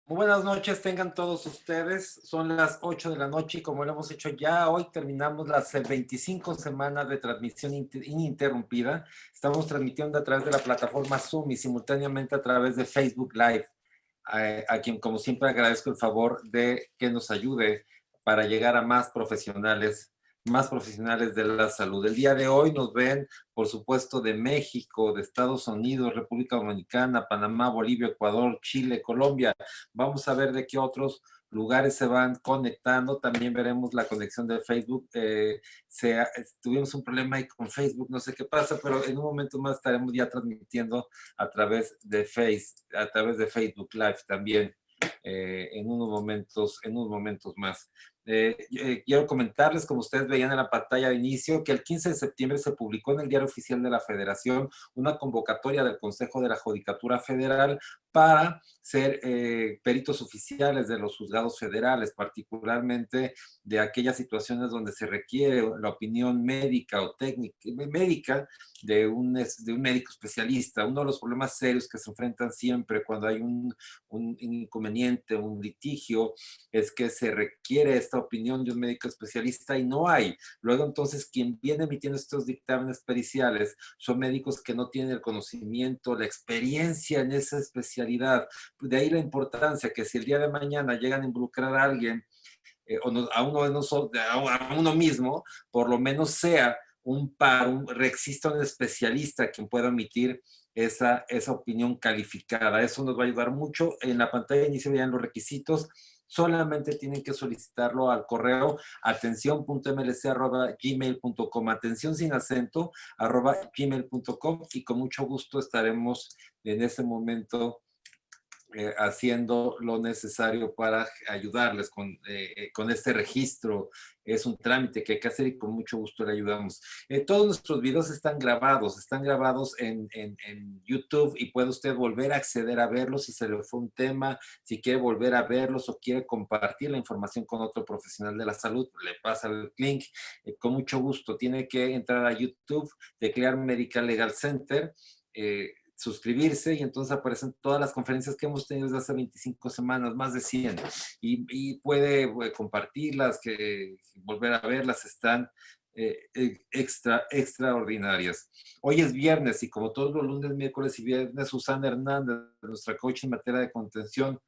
Muy buenas noches, tengan todos ustedes. Son las 8 de la noche y como lo hemos hecho ya, hoy terminamos las 25 semanas de transmisión ininterrumpida. Estamos transmitiendo a través de la plataforma Zoom y simultáneamente a través de Facebook Live, a quien como siempre agradezco el favor de que nos ayude para llegar a más profesionales de la salud. El día de hoy nos ven, por supuesto, de México, de Estados Unidos, República Dominicana, Panamá, Bolivia, Ecuador, Chile, Colombia. Vamos a ver de qué otros lugares se van conectando. También veremos la conexión de Facebook. Tuvimos un problema ahí con Facebook, no sé qué pasa, pero en un momento más estaremos ya transmitiendo a través de Facebook Live también. En unos momentos más. Quiero comentarles, como ustedes veían en la pantalla de inicio, que el 15 de septiembre se publicó en el Diario Oficial de la Federación una convocatoria del Consejo de la Judicatura Federal para ser peritos oficiales de los juzgados federales, particularmente de aquellas situaciones donde se requiere la opinión médica o médica de un médico especialista. Uno de los problemas serios que se enfrentan siempre cuando hay un inconveniente, un litigio, es que se requiere esta opinión de un médico especialista y no hay. Luego entonces quien viene emitiendo estos dictámenes periciales son médicos que no tienen el conocimiento, la experiencia en esa especialidad. De ahí la importancia que si el día de mañana llegan a involucrar a alguien, a uno de nosotros, a uno mismo, por lo menos sea exista un especialista quien pueda emitir esa opinión calificada. Eso nos va a ayudar mucho. En la pantalla de inicio vean los requisitos. Solamente tienen que solicitarlo al correo atención.mlc@gmail.com, atención sin acento, @gmail.com, y con mucho gusto estaremos en ese momento haciendo lo necesario para ayudarles con este registro. Es un trámite que hay que hacer y con mucho gusto le ayudamos. Todos nuestros videos están grabados en YouTube y puede usted volver a acceder a verlos si se le fue un tema, si quiere volver a verlos o quiere compartir la información con otro profesional de la salud, le pasa el link. Con mucho gusto, tiene que entrar a YouTube, teclear Medical Legal Center, suscribirse y entonces aparecen todas las conferencias que hemos tenido desde hace 25 semanas, más de 100, y puede compartirlas, volver a verlas, están extraordinarias. Hoy es viernes y como todos los lunes, miércoles y viernes, Susana Hernández, nuestra coach en materia de contención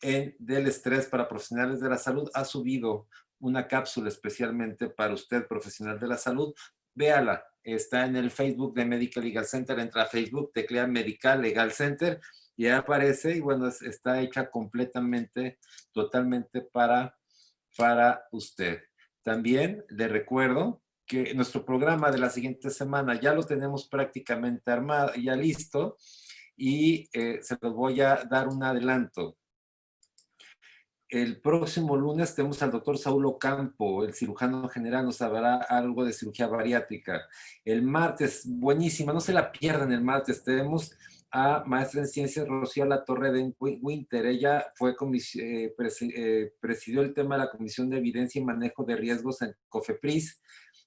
del estrés para profesionales de la salud, ha subido una cápsula especialmente para usted, profesional de la salud. Véala, está en el Facebook de Medical Legal Center. Entra a Facebook, teclea Medical Legal Center y ahí aparece. Y bueno, está hecha completamente, totalmente para usted. También le recuerdo que nuestro programa de la siguiente semana ya lo tenemos prácticamente armado, ya listo, y se los voy a dar un adelanto. El próximo lunes tenemos al doctor Saúl Ocampo, el cirujano general, nos hablará algo de cirugía bariátrica. El martes, buenísima, no se la pierdan el martes, tenemos a maestra en ciencias Rocío Latorre de Winter. Ella presidió el tema de la Comisión de Evidencia y Manejo de Riesgos en COFEPRIS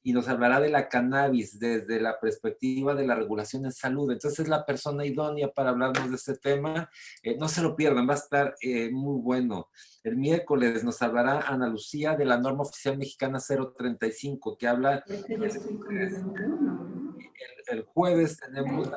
y nos hablará de la cannabis desde la perspectiva de la regulación en salud. Entonces es la persona idónea para hablarnos de este tema. No se lo pierdan, va a estar muy bueno. El miércoles nos hablará Ana Lucía de la norma oficial mexicana 035, que habla... El jueves tenemos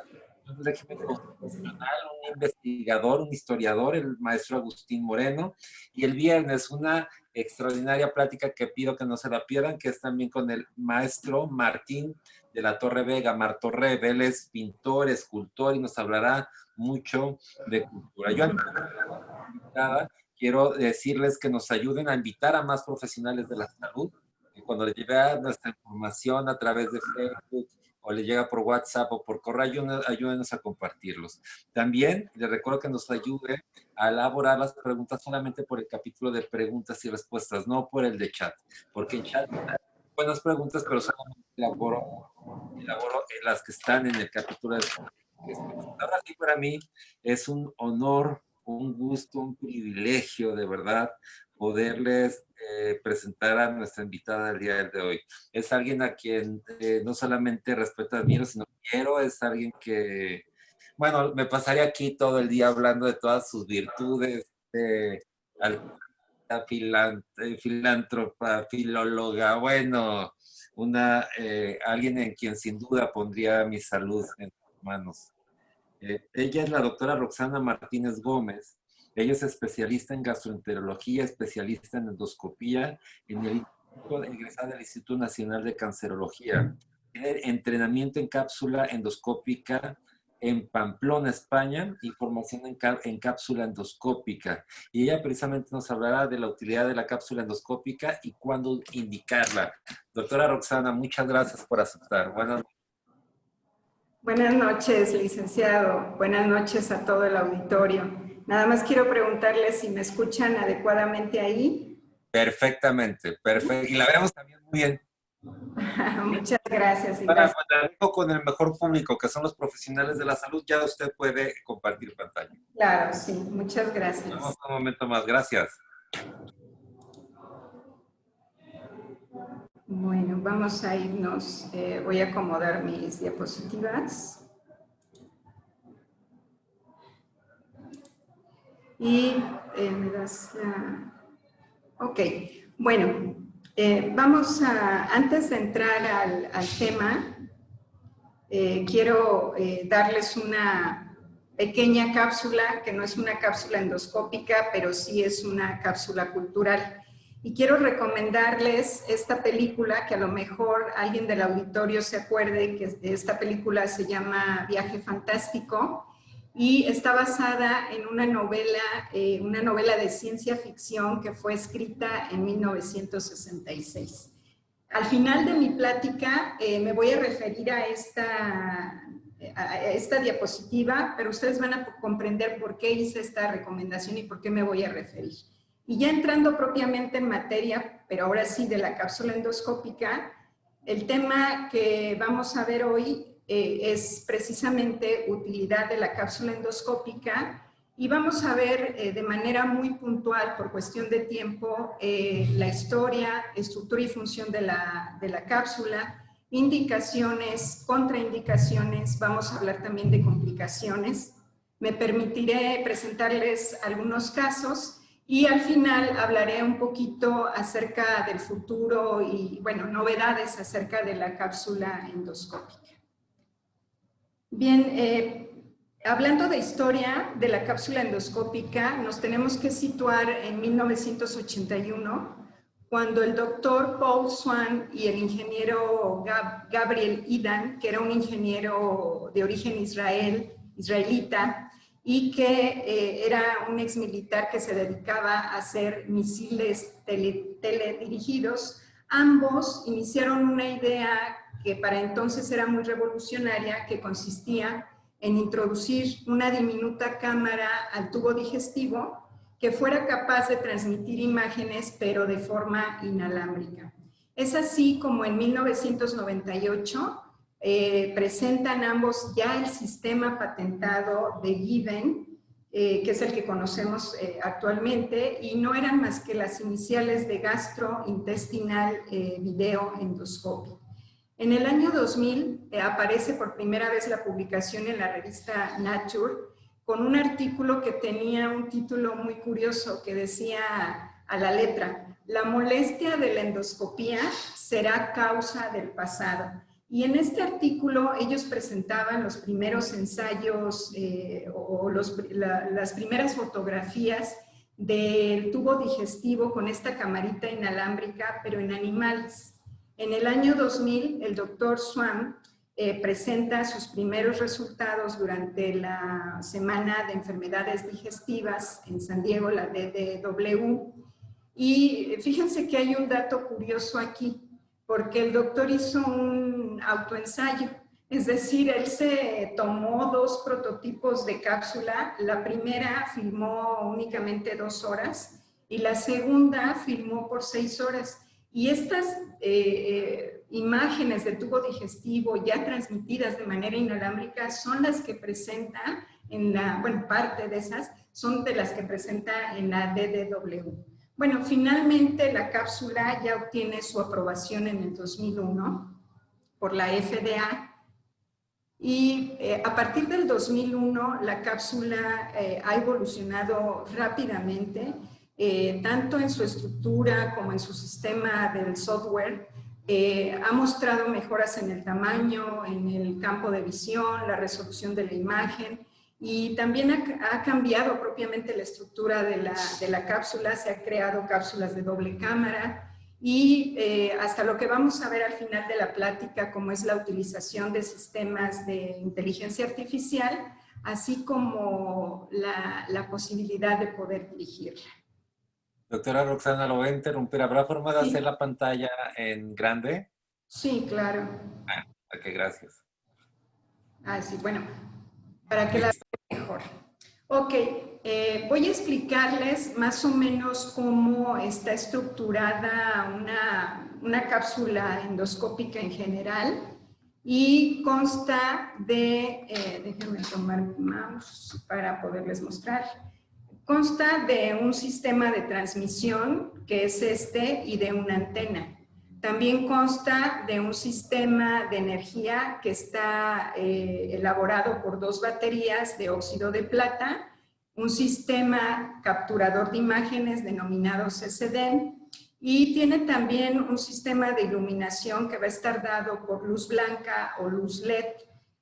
un régimen constitucional, un investigador, un historiador, el maestro Agustín Moreno, y el viernes una extraordinaria plática que pido que no se la pierdan, que es también con el maestro Martín de la Torre Vega, Martorre. Él es pintor, escultor y nos hablará mucho de cultura. Yo quiero decirles que nos ayuden a invitar a más profesionales de la salud, y cuando les llegue nuestra información a través de Facebook o le llega por WhatsApp o por correo, ayúdenos a compartirlos. También les recuerdo que nos ayude a elaborar las preguntas solamente por el capítulo de preguntas y respuestas, no por el de chat, porque en chat buenas preguntas, pero solamente elaboro las que están en el capítulo de respuestas. Ahora sí, para mí es un honor, un gusto, un privilegio, de verdad, poderles presentar a nuestra invitada del día de hoy. Es alguien a quien no solamente respeto, admiro, sino quiero. Es alguien que, bueno, me pasaría aquí todo el día hablando de todas sus virtudes, filántropa, filóloga, bueno, alguien en quien sin duda pondría mi salud en sus manos. Ella es la doctora Roxana Martínez Gómez. Ella es especialista en gastroenterología, especialista en endoscopía, egresada del Instituto Nacional de Cancerología. Tiene entrenamiento en cápsula endoscópica en Pamplona, España, y formación en cápsula endoscópica. Y ella precisamente nos hablará de la utilidad de la cápsula endoscópica y cuándo indicarla. Doctora Roxana, muchas gracias por aceptar. Buenas noches, licenciado. Buenas noches a todo el auditorio. Nada más quiero preguntarles si me escuchan adecuadamente ahí. Perfectamente, perfecto. Y la vemos también muy bien. Muchas gracias. Para con el mejor público, que son los profesionales de la salud, ya usted puede compartir pantalla. Claro, sí. Muchas gracias. Vamos un momento más. Gracias. Bueno, vamos a irnos. Voy a acomodar mis diapositivas. Y me das la... Ok, bueno, vamos a, antes de entrar al tema, quiero darles una pequeña cápsula, que no es una cápsula endoscópica, pero sí es una cápsula cultural. Y quiero recomendarles esta película, que a lo mejor alguien del auditorio se acuerde, que esta película se llama Viaje Fantástico, y está basada en una novela de ciencia ficción que fue escrita en 1966. Al final de mi plática me voy a referir a esta diapositiva, pero ustedes van a comprender por qué hice esta recomendación y por qué me voy a referir. Y ya entrando propiamente en materia, pero ahora sí de la cápsula endoscópica, el tema que vamos a ver hoy es precisamente utilidad de la cápsula endoscópica, y vamos a ver de manera muy puntual, por cuestión de tiempo, la historia, estructura y función de la cápsula, indicaciones, contraindicaciones, vamos a hablar también de complicaciones. Me permitiré presentarles algunos casos y al final hablaré un poquito acerca del futuro y, bueno, novedades acerca de la cápsula endoscópica. Bien, hablando de historia de la cápsula endoscópica, nos tenemos que situar en 1981, cuando el doctor Paul Swan y el ingeniero Gabriel Idan, que era un ingeniero de origen israelita, y que era un exmilitar que se dedicaba a hacer misiles teledirigidos, ambos iniciaron una idea que para entonces era muy revolucionaria, que consistía en introducir una diminuta cámara al tubo digestivo que fuera capaz de transmitir imágenes, pero de forma inalámbrica. Es así como en 1998 presentan ambos ya el sistema patentado de Given, que es el que conocemos actualmente, y no eran más que las iniciales de gastrointestinal video endoscopy. En el año 2000 aparece por primera vez la publicación en la revista Nature con un artículo que tenía un título muy curioso que decía a la letra: la molestia de la endoscopía será causa del pasado. Y en este artículo ellos presentaban los primeros ensayos las primeras fotografías del tubo digestivo con esta camarita inalámbrica, pero en animales. En el año 2000, el doctor Swan presenta sus primeros resultados durante la Semana de Enfermedades Digestivas en San Diego, la DDW. Y fíjense que hay un dato curioso aquí, porque el doctor hizo un autoensayo, es decir, él se tomó dos prototipos de cápsula. La primera filmó únicamente 2 horas y la segunda filmó por 6 horas. Y estas imágenes del tubo digestivo ya transmitidas de manera inalámbrica son las que presenta en la, bueno, parte de esas son de las que presenta en la DDW. Bueno, finalmente la cápsula ya obtiene su aprobación en el 2001 por la FDA Y a partir del 2001 la cápsula ha evolucionado rápidamente, tanto en su estructura como en su sistema del software. Ha mostrado mejoras en el tamaño, en el campo de visión, la resolución de la imagen, y también ha cambiado propiamente la estructura de la cápsula. Se han creado cápsulas de doble cámara, y hasta lo que vamos a ver al final de la plática, como es la utilización de sistemas de inteligencia artificial, así como la posibilidad de poder dirigirla. Doctora Roxana, lo voy a interrumpir. ¿Habrá forma de Sí, hacer la pantalla en grande? sí, claro. Ah, ok, gracias. Ah, sí, bueno, para que la Listo. vean mejor. Ok, voy a explicarles más o menos cómo está estructurada una cápsula endoscópica en general, y consta de, déjenme tomar mi mouse para poderles mostrar, consta de un sistema de transmisión, que es este, y de una antena. También consta de un sistema de energía que está elaborado por 2 baterías de óxido de plata, un sistema capturador de imágenes denominado CCD, y tiene también un sistema de iluminación que va a estar dado por luz blanca o luz LED,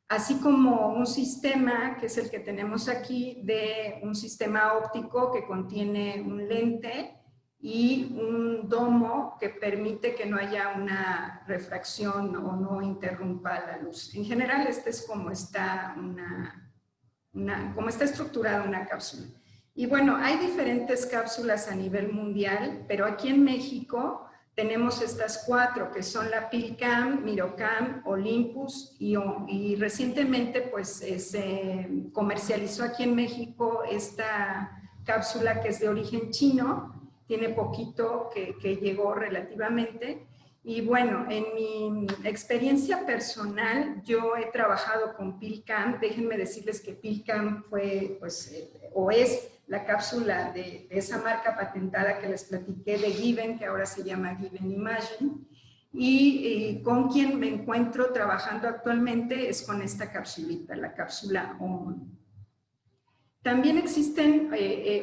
así como un sistema, que es el que tenemos aquí, de un sistema óptico que contiene un lente y un domo que permite que no haya una refracción o no interrumpa la luz. En general, este es como está, como está estructurada una cápsula. Y bueno, hay diferentes cápsulas a nivel mundial, pero aquí en México tenemos estas 4, que son la PILCAM, Mirocam, Olympus, y recientemente pues se comercializó aquí en México esta cápsula, que es de origen chino. Tiene poquito que llegó relativamente. Y bueno, en mi experiencia personal, yo he trabajado con PILCAM. Déjenme decirles que PILCAM fue, pues, o es la cápsula de esa marca patentada que les platiqué de Given, que ahora se llama Given Imagine. Y con quien me encuentro trabajando actualmente es con esta capsulita, la cápsula OMON. También existen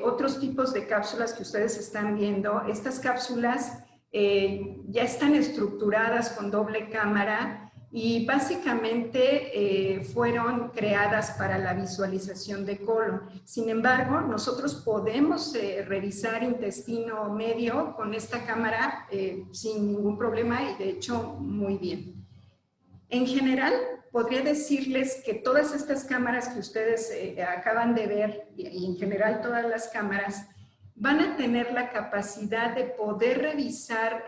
otros tipos de cápsulas que ustedes están viendo. Estas cápsulas ya están estructuradas con doble cámara, y básicamente fueron creadas para la visualización de colon. Sin embargo, nosotros podemos revisar intestino medio con esta cámara sin ningún problema, y de hecho muy bien. En general, podría decirles que todas estas cámaras que ustedes acaban de ver, y en general todas las cámaras, van a tener la capacidad de poder revisar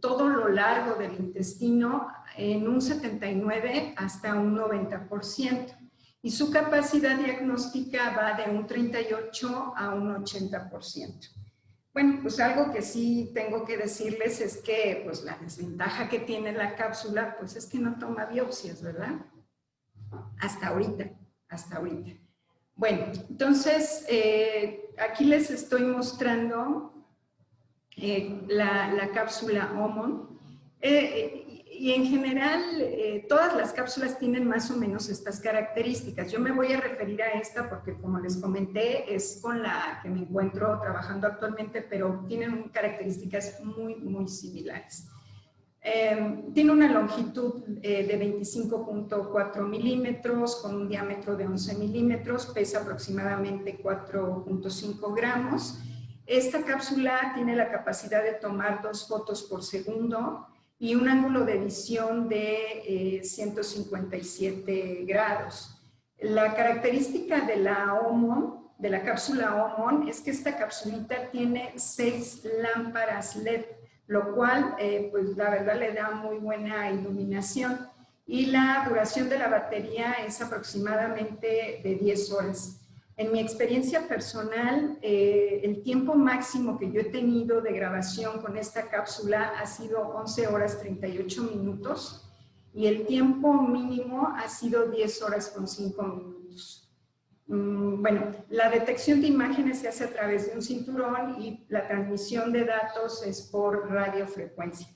todo lo largo del intestino en un 79 hasta un 90%. Y su capacidad diagnóstica va de un 38 a un 80%. Bueno, pues algo que sí tengo que decirles es que pues la desventaja que tiene la cápsula pues es que no toma biopsias, ¿verdad? Hasta ahorita, hasta ahorita. Bueno, entonces aquí les estoy mostrando la cápsula OMON. Y en general, todas las cápsulas tienen más o menos estas características. Yo me voy a referir a esta porque, como les comenté, es con la que me encuentro trabajando actualmente, pero tienen características muy, muy similares. Tiene una longitud de 25.4 milímetros con un diámetro de 11 milímetros, pesa aproximadamente 4.5 gramos. Esta cápsula tiene la capacidad de tomar 2 fotos por segundo y un ángulo de visión de 157 grados. La característica de la OMON, de la cápsula OMON, es que esta capsulita tiene 6 lámparas LED, lo cual, pues la verdad, le da muy buena iluminación. Y la duración de la batería es aproximadamente de 10 horas. En mi experiencia personal, el tiempo máximo que yo he tenido de grabación con esta cápsula ha sido 11 horas 38 minutos y el tiempo mínimo ha sido 10 horas con 5 minutos. Bueno, la detección de imágenes se hace a través de un cinturón y la transmisión de datos es por radiofrecuencia.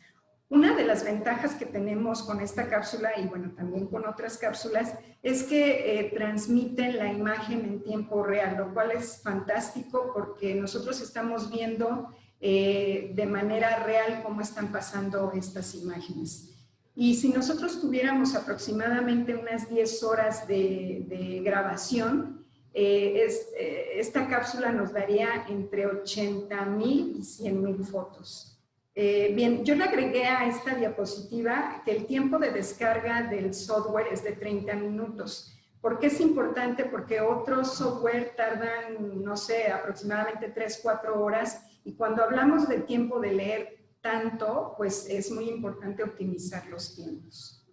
Una de las ventajas que tenemos con esta cápsula, y bueno, también con otras cápsulas, es que transmiten la imagen en tiempo real, lo cual es fantástico porque nosotros estamos viendo de manera real cómo están pasando estas imágenes. Y si nosotros tuviéramos aproximadamente unas 10 horas de grabación, esta cápsula nos daría entre 80,000 y 100,000 fotos. Bien, yo le agregué a esta diapositiva que el tiempo de descarga del software es de 30 minutos. ¿Por qué es importante? Porque otros software tardan, no sé, aproximadamente 3-4 horas, y cuando hablamos del tiempo de leer tanto, pues es muy importante optimizar los tiempos.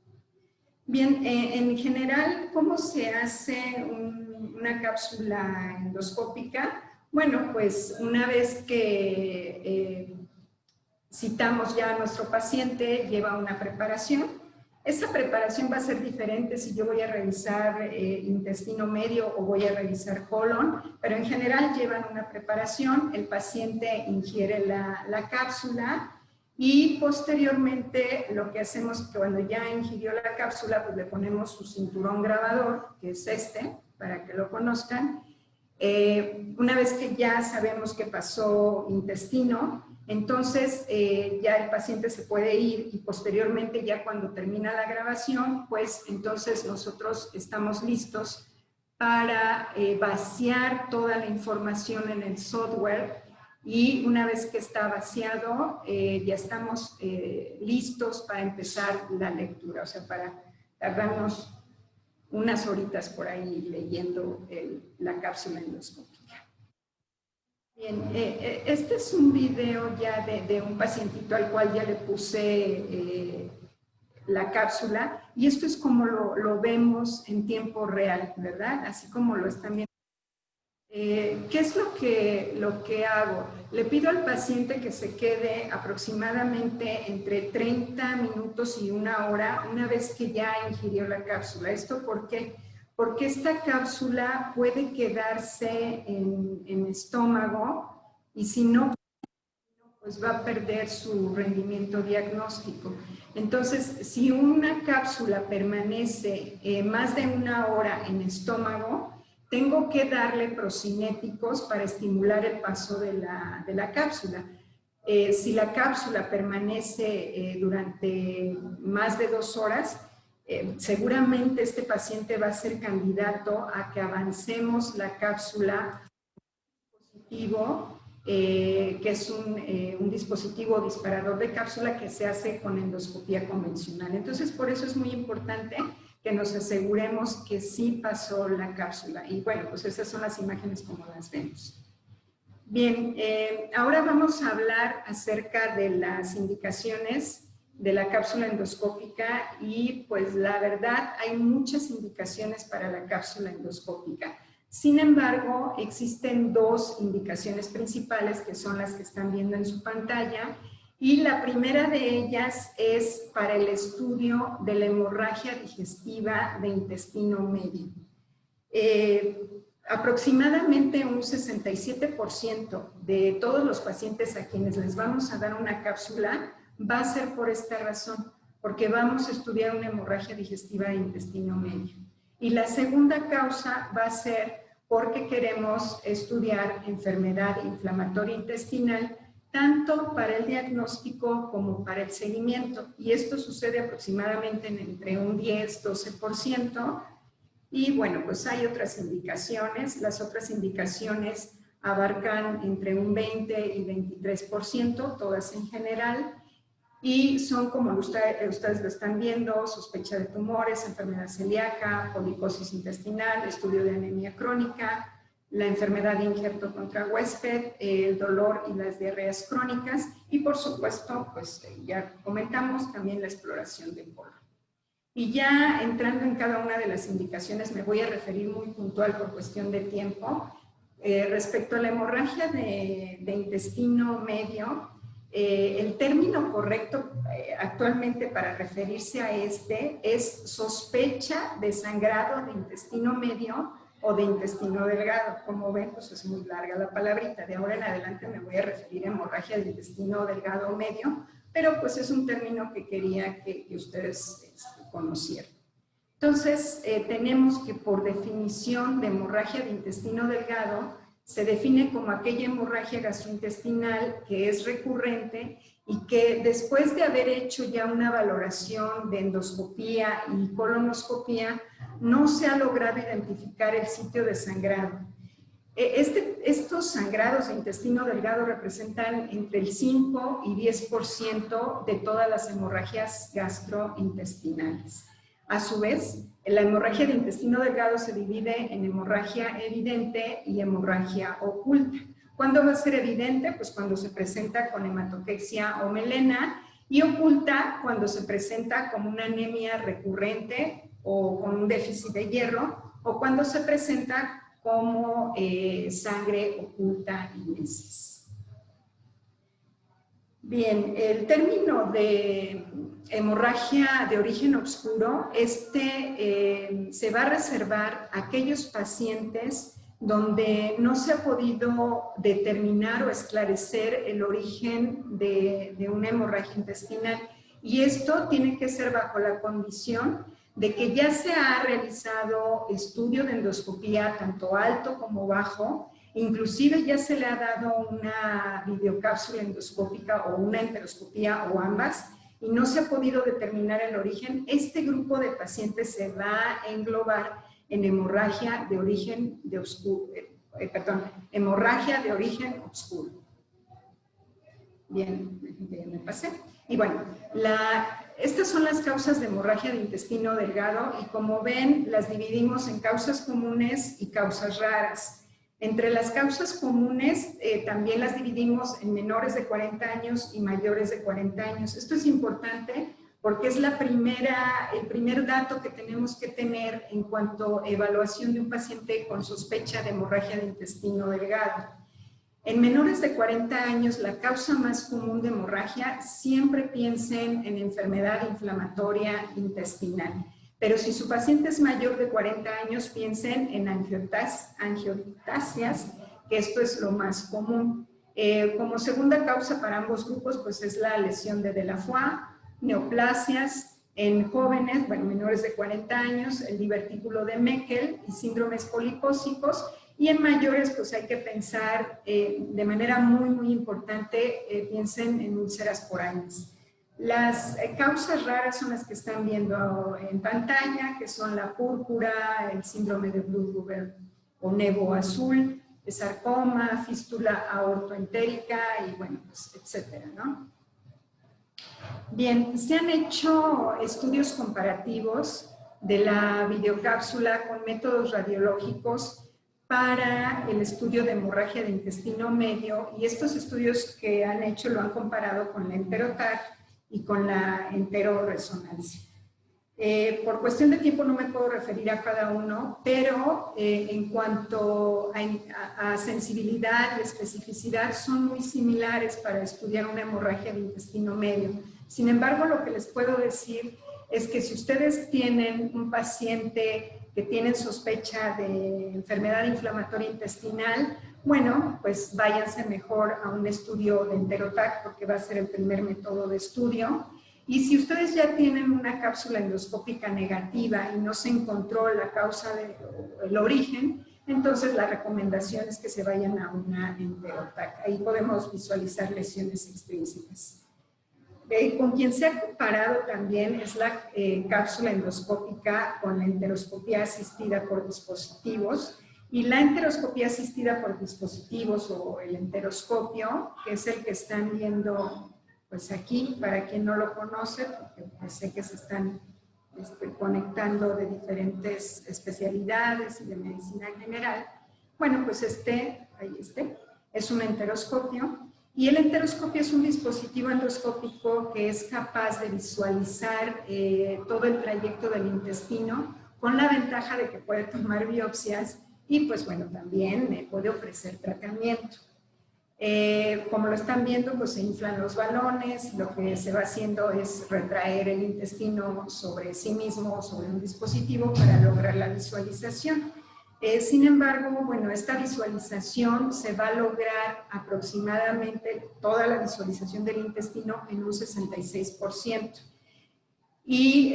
Bien, en general, ¿cómo se hace una cápsula endoscópica? Bueno, pues una vez que citamos ya a nuestro paciente, lleva una preparación. Esa preparación va a ser diferente si yo voy a revisar intestino medio o voy a revisar colon, pero en general llevan una preparación, el paciente ingiere la cápsula y posteriormente lo que hacemos es que cuando ya ingirió la cápsula, pues le ponemos su cinturón grabador, que es este, para que lo conozcan. Una vez que ya sabemos que pasó intestino, entonces ya el paciente se puede ir y posteriormente ya cuando termina la grabación, pues entonces nosotros estamos listos para vaciar toda la información en el software, y una vez que está vaciado ya estamos listos para empezar la lectura, o sea, para tardarnos unas horitas por ahí leyendo la cápsula endoscópica. Bien, este es un video ya de un pacientito al cual ya le puse la cápsula, y esto es como lo vemos en tiempo real, ¿verdad? Así como lo están viendo. ¿Qué es lo que hago? Le pido al paciente que se quede aproximadamente entre 30 minutos y 1 hora una vez que ya ingirió la cápsula. ¿Esto por qué? Porque esta cápsula puede quedarse en estómago y si no, pues va a perder su rendimiento diagnóstico. Entonces, si una cápsula permanece más de 1 hora en estómago, tengo que darle procinéticos para estimular el paso de la cápsula. Si la cápsula permanece durante más de 2 horas, seguramente este paciente va a ser candidato a que avancemos la cápsula dispositivo, que es un dispositivo disparador de cápsula que se hace con endoscopía convencional. Entonces, por eso es muy importante que nos aseguremos que sí pasó la cápsula. Y bueno, pues esas son las imágenes como las vemos. Bien, ahora vamos a hablar acerca de las indicaciones de la cápsula endoscópica, y pues la verdad hay muchas indicaciones para la cápsula endoscópica. Sin embargo, existen 2 indicaciones principales que son las que están viendo en su pantalla, y la primera de ellas es para el estudio de la hemorragia digestiva de intestino medio. Aproximadamente un 67% de todos los pacientes a quienes les vamos a dar una cápsula va a ser por esta razón, porque vamos a estudiar una hemorragia digestiva de intestino medio. Y la segunda causa va a ser porque queremos estudiar enfermedad inflamatoria intestinal, tanto para el diagnóstico como para el seguimiento. Y esto sucede aproximadamente entre un 10-12%. Y bueno, pues hay otras indicaciones. Las otras indicaciones abarcan entre un 20 y 23%, todas en general. Y son, como ustedes lo están viendo, sospecha de tumores, enfermedad celíaca, poliposis intestinal, estudio de anemia crónica, la enfermedad de injerto contra huésped, el dolor y las diarreas crónicas, y por supuesto, pues ya comentamos también la exploración de colon. Y ya entrando en cada una de las indicaciones, me voy a referir muy puntual por cuestión de tiempo. Respecto a la hemorragia de intestino medio, el término correcto actualmente para referirse a este es sospecha de sangrado de intestino medio o de intestino delgado. Como ven, pues es muy larga la palabrita. De ahora en adelante me voy a referir a hemorragia de intestino delgado o medio, pero pues es un término que quería que ustedes conocieran. Entonces, tenemos que por definición de hemorragia de intestino delgado, se define como aquella hemorragia gastrointestinal que es recurrente y que después de haber hecho ya una valoración de endoscopía y colonoscopía, no se ha logrado identificar el sitio de sangrado. Estos sangrados de intestino delgado representan entre el 5 y 10% de todas las hemorragias gastrointestinales. A su vez, la hemorragia de intestino delgado se divide en hemorragia evidente y hemorragia oculta. ¿Cuándo va a ser evidente? Pues cuando se presenta con hematoquexia o melena, y oculta cuando se presenta como una anemia recurrente o con un déficit de hierro, o cuando se presenta como sangre oculta y heces. Bien, el término de hemorragia de origen oscuro, se va a reservar a aquellos pacientes donde no se ha podido determinar o esclarecer el origen de una hemorragia intestinal. Y esto tiene que ser bajo la condición de que ya se ha realizado estudio de endoscopía tanto alto como bajo, inclusive ya se le ha dado una videocápsula endoscópica o una enteroscopía o ambas, y no se ha podido determinar el origen. Este grupo de pacientes se va a englobar en hemorragia de origen hemorragia de origen oscuro. Bien, me pasé. Y bueno, estas son las causas de hemorragia de intestino delgado y como ven, las dividimos en causas comunes y causas raras. Entre las causas comunes también las dividimos en menores de 40 años y mayores de 40 años. Esto es importante porque es el primer dato que tenemos que tener en cuanto a evaluación de un paciente con sospecha de hemorragia de intestino delgado. En menores de 40 años, la causa más común de hemorragia, siempre piensen en enfermedad inflamatoria intestinal. Pero si su paciente es mayor de 40 años, piensen en angiotasias, que esto es lo más común. Como segunda causa para ambos grupos, pues es la lesión de Delafoy, neoplasias en jóvenes, bueno, menores de 40 años, el divertículo de Meckel y síndromes polipósicos. Y en mayores, pues hay que pensar de manera muy, muy importante, piensen en úlceras poráneas. Las causas raras son las que están viendo en pantalla, que son la púrpura, el síndrome de Blue-Gruber o nevo azul, el sarcoma, fístula aortoentérica y bueno, pues, etcétera, ¿no? Bien, se han hecho estudios comparativos de la videocápsula con métodos radiológicos para el estudio de hemorragia de intestino medio y estos estudios que han hecho lo han comparado con la enteroTAC y con la enteroresonancia. Por cuestión de tiempo no me puedo referir a cada uno, pero en cuanto a sensibilidad y especificidad son muy similares para estudiar una hemorragia de intestino medio. Sin embargo, lo que les puedo decir es que si ustedes tienen un paciente que tienen sospecha de enfermedad inflamatoria intestinal, bueno, pues váyanse mejor a un estudio de enteroTAC porque va a ser el primer método de estudio. Y si ustedes ya tienen una cápsula endoscópica negativa y no se encontró la causa del origen, entonces la recomendación es que se vayan a una enteroTAC. Ahí podemos visualizar lesiones extrínsecas. Con quien se ha comparado también es la cápsula endoscópica con la enteroscopía asistida por dispositivos. Y la enteroscopía asistida por dispositivos o el enteroscopio, que es el que están viendo pues aquí, para quien no lo conoce, porque pues sé que se están conectando de diferentes especialidades y de medicina general. Bueno, pues es un enteroscopio. Y el enteroscopio es un dispositivo endoscópico que es capaz de visualizar todo el trayecto del intestino, con la ventaja de que puede tomar biopsias y pues bueno, también puede ofrecer tratamiento. Como lo están viendo, pues se inflan los balones, lo que se va haciendo es retraer el intestino sobre sí mismo, sobre un dispositivo para lograr la visualización. Sin embargo, bueno, esta visualización se va a lograr aproximadamente toda la visualización del intestino en un 66%. Y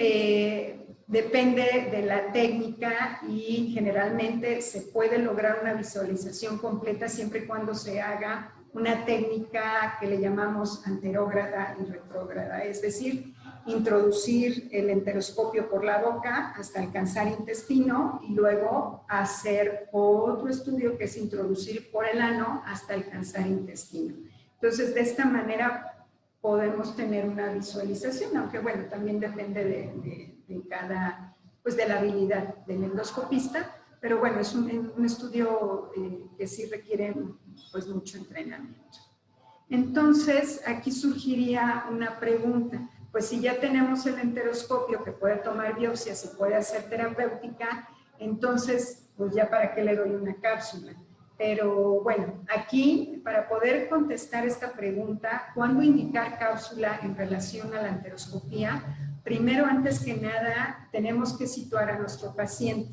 depende de la técnica y generalmente se puede lograr una visualización completa siempre y cuando se haga una técnica que le llamamos anterógrada y retrógrada, es decir, introducir el enteroscopio por la boca hasta alcanzar intestino y luego hacer otro estudio que es introducir por el ano hasta alcanzar intestino. Entonces, de esta manera podemos tener una visualización, aunque bueno, también depende de cada, pues de la habilidad del endoscopista, pero bueno, es un estudio que sí requiere pues mucho entrenamiento. Entonces, aquí surgiría una pregunta, pues si ya tenemos el enteroscopio que puede tomar biopsias y puede hacer terapéutica, entonces, pues ya para qué le doy una cápsula. Pero bueno, aquí para poder contestar esta pregunta, ¿cuándo indicar cápsula en relación a la enteroscopía? Primero, antes que nada, tenemos que situar a nuestro paciente.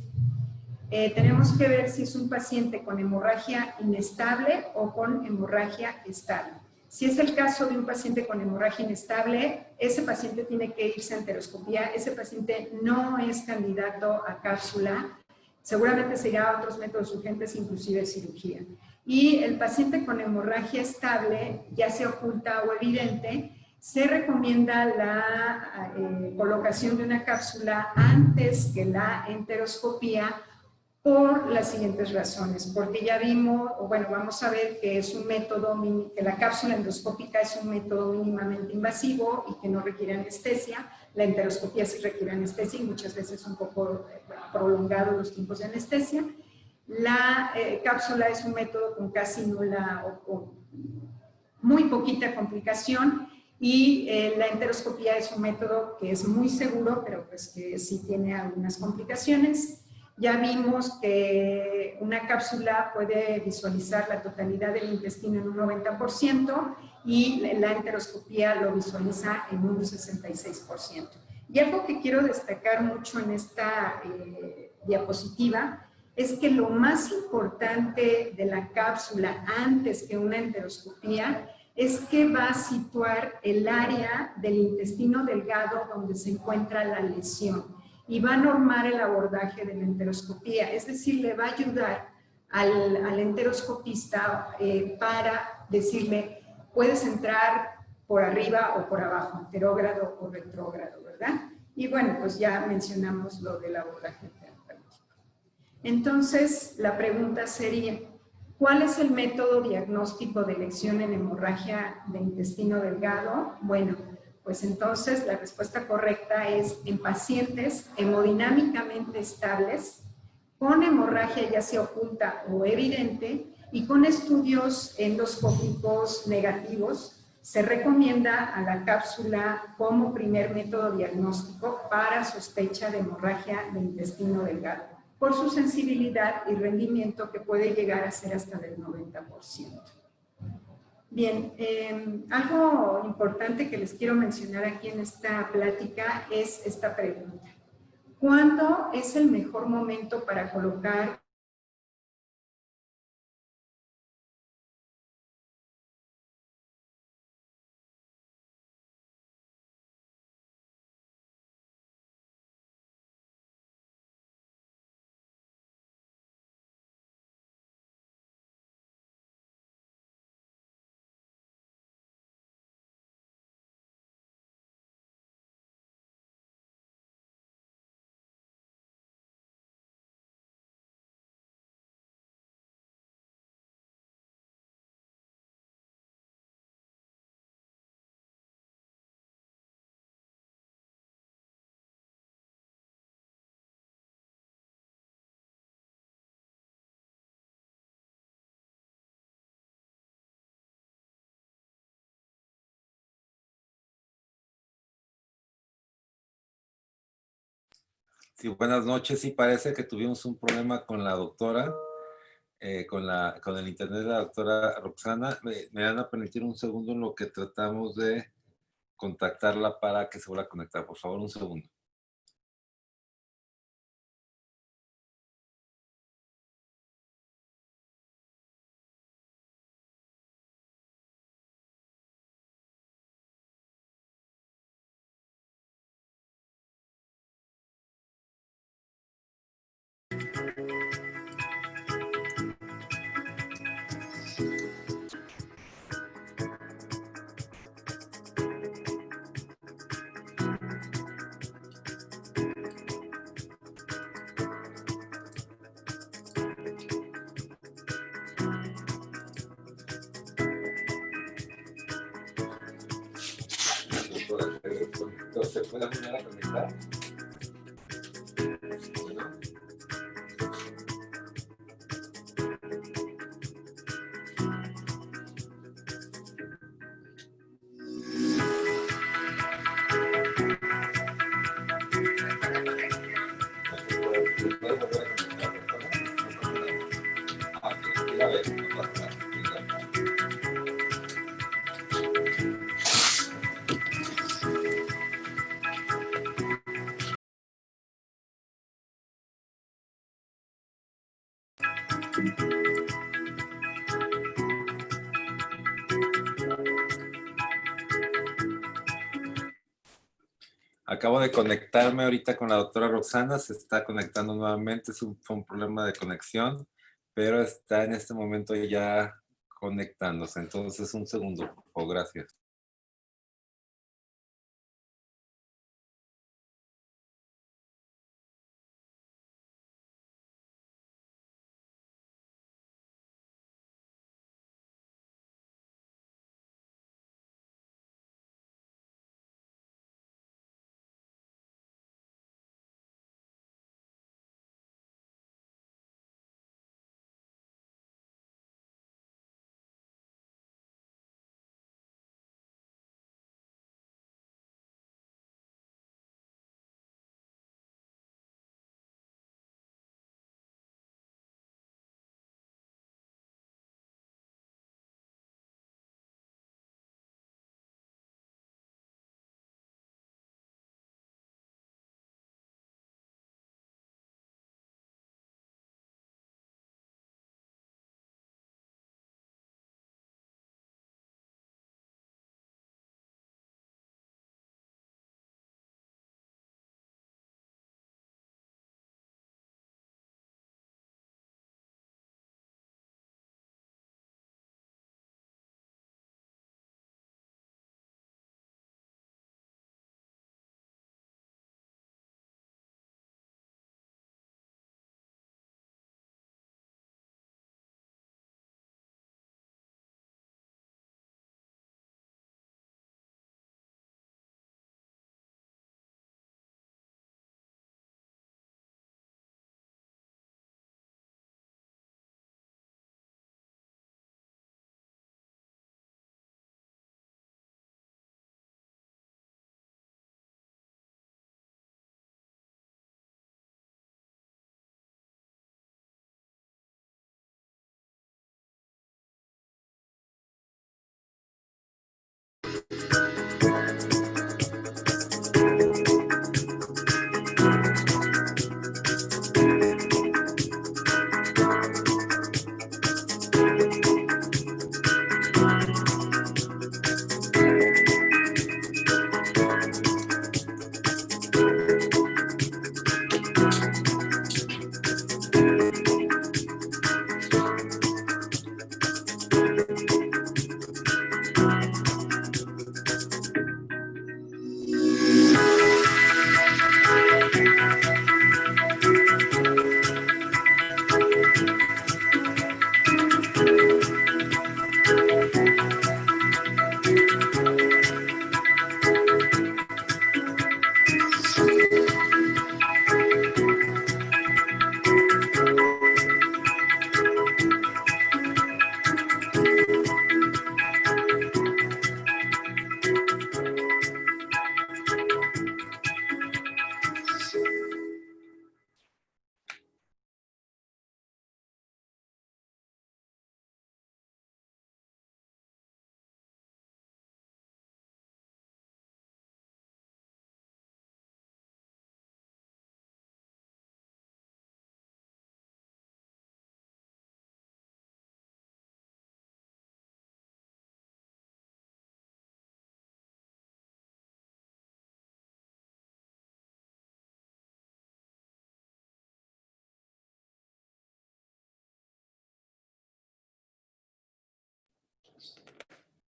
Tenemos que ver si es un paciente con hemorragia inestable o con hemorragia estable. Si es el caso de un paciente con hemorragia inestable, ese paciente tiene que irse a enteroscopía, ese paciente no es candidato a cápsula, seguramente se irá a otros métodos urgentes, inclusive cirugía. Y el paciente con hemorragia estable, ya sea oculta o evidente, se recomienda la colocación de una cápsula antes que la enteroscopía por las siguientes razones, porque ya vimos, o bueno, vamos a ver que es un método, que la cápsula endoscópica es un método mínimamente invasivo y que no requiere anestesia. La enteroscopía sí requiere anestesia y muchas veces un poco prolongado los tiempos de anestesia. La cápsula es un método con casi nula o muy poquita complicación y la enteroscopía es un método que es muy seguro, pero pues que sí tiene algunas complicaciones. Ya vimos que una cápsula puede visualizar la totalidad del intestino en un 90% y la enteroscopía lo visualiza en un 66%. Y algo que quiero destacar mucho en esta diapositiva es que lo más importante de la cápsula antes que una enteroscopía es que va a situar el área del intestino delgado donde se encuentra la lesión y va a normar el abordaje de la enteroscopía, es decir, le va a ayudar al enteroscopista para decirle, puedes entrar por arriba o por abajo, anterógrado o retrógrado, ¿verdad? Y bueno, pues ya mencionamos lo del abordaje terapéutico. Entonces, la pregunta sería, ¿cuál es el método diagnóstico de lesión en hemorragia de intestino delgado? Bueno, pues entonces la respuesta correcta es en pacientes hemodinámicamente estables, con hemorragia ya sea oculta o evidente y con estudios endoscópicos negativos, se recomienda a la cápsula como primer método diagnóstico para sospecha de hemorragia de intestino delgado, por su sensibilidad y rendimiento que puede llegar a ser hasta del 90%. Bien, algo importante que les quiero mencionar aquí en esta plática es esta pregunta. ¿Cuándo es el mejor momento para colocar Sí, buenas noches. Sí, parece que tuvimos un problema con la doctora, con el internet de la doctora Roxana. Me van a permitir un segundo en lo que tratamos de contactarla para que se vuelva a conectar. Por favor, un segundo. ¿Se puede volver a conectar? ¿No? Acabo de conectarme ahorita con la doctora Roxana, se está conectando nuevamente, fue un problema de conexión, pero está en este momento ya conectándose. Entonces, un segundo, por favor, gracias.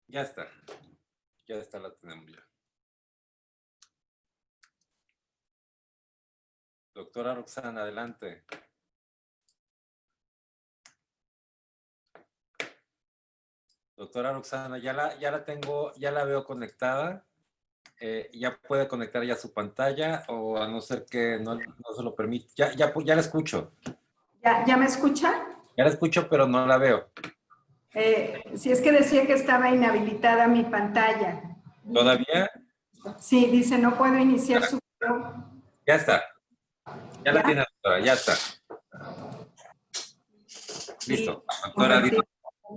Ya está. Ya está, la tenemos ya. Doctora Roxana, adelante. Doctora Roxana, ya la tengo, ya la veo conectada. ya puede conectar ya su pantalla, o a no ser que no se lo permita. Ya la escucho. ¿Ya me escucha? Ya la escucho, pero no la veo. Si es que decía que estaba inhabilitada mi pantalla. ¿Todavía? Sí, dice no puedo iniciar su video. Ya está. Ya la tiene, doctora, ya está. Listo. Doctora,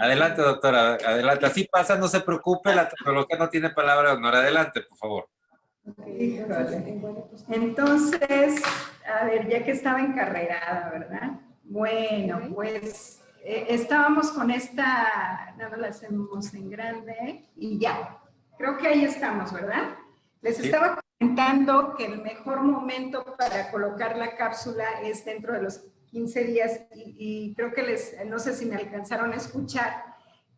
adelante, doctora, adelante. Así pasa, no se preocupe, la tecnología no tiene palabra de honor. Adelante, por favor. Entonces, a ver, ya que estaba encarrerada, ¿verdad? Bueno, pues estábamos con esta, nada, la hacemos en grande y ya. Creo que ahí estamos, ¿verdad? Les estaba comentando que el mejor momento para colocar la cápsula es dentro de los 15 días y creo que no sé si me alcanzaron a escuchar,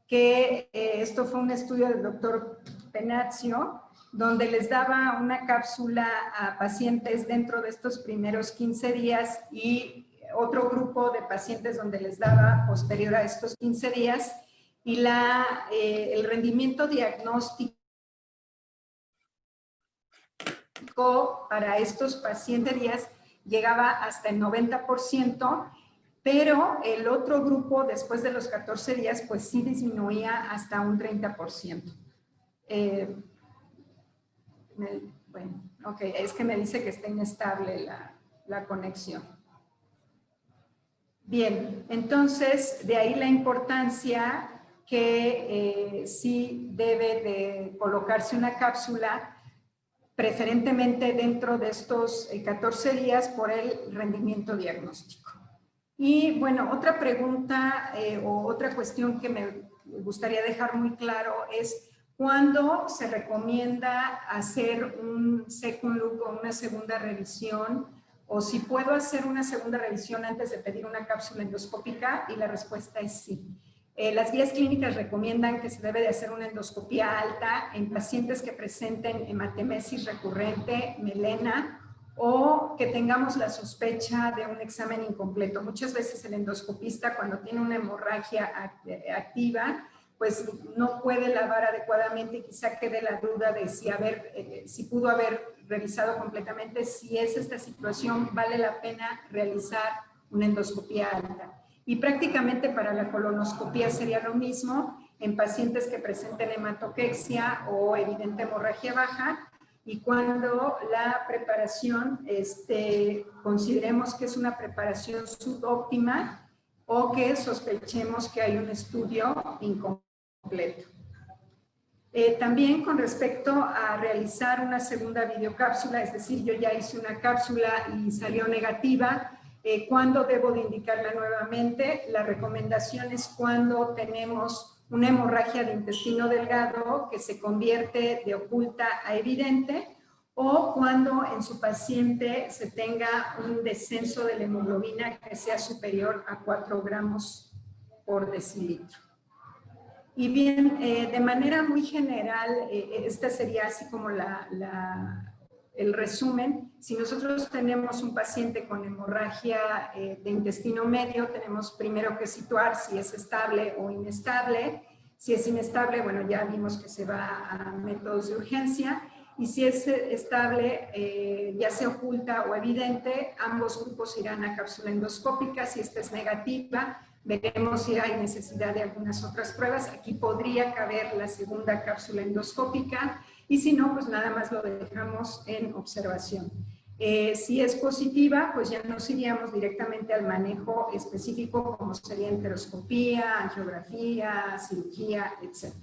que esto fue un estudio del doctor Penazio, donde les daba una cápsula a pacientes dentro de estos primeros 15 días y otro grupo de pacientes donde les daba posterior a estos 15 días, y el rendimiento diagnóstico para estos pacientes llegaba hasta el 90%, pero el otro grupo después de los 14 días pues sí disminuía hasta un 30%. Bueno, ok, es que me dice que está inestable la conexión. Bien, entonces de ahí la importancia que sí debe de colocarse una cápsula preferentemente dentro de estos 14 días por el rendimiento diagnóstico. Y bueno, otra pregunta o otra cuestión que me gustaría dejar muy claro es ¿cuándo se recomienda hacer un second look o una segunda revisión? O si puedo hacer una segunda revisión antes de pedir una cápsula endoscópica, y la respuesta es sí. Las guías clínicas recomiendan que se debe de hacer una endoscopía alta en pacientes que presenten hematemesis recurrente, melena, o que tengamos la sospecha de un examen incompleto. Muchas veces el endoscopista, cuando tiene una hemorragia activa, pues no puede lavar adecuadamente y quizá quede la duda de si pudo haber revisado completamente. Si es esta situación, vale la pena realizar una endoscopía alta. Y prácticamente para la colonoscopía sería lo mismo en pacientes que presenten hematoquexia o evidente hemorragia baja, y cuando la preparación consideremos que es una preparación subóptima o que sospechemos que hay un estudio incompleto. También con respecto a realizar una segunda videocápsula, es decir, yo ya hice una cápsula y salió negativa, ¿cuándo debo de indicarla nuevamente? La recomendación es cuando tenemos una hemorragia de intestino delgado que se convierte de oculta a evidente, o cuando en su paciente se tenga un descenso de la hemoglobina que sea superior a 4 gramos por decilitro. Y bien, de manera muy general, esta sería así como el resumen. Si nosotros tenemos un paciente con hemorragia de intestino medio, tenemos primero que situar si es estable o inestable. Si es inestable, bueno, ya vimos que se va a métodos de urgencia. Y si es estable, ya sea oculta o evidente, ambos grupos irán a cápsula endoscópica. Si esta es negativa, veremos si hay necesidad de algunas otras pruebas. Aquí podría caber la segunda cápsula endoscópica, y si no, pues nada más lo dejamos en observación. Si es positiva, pues ya nos iríamos directamente al manejo específico, como sería enteroscopía, angiografía, cirugía, etc.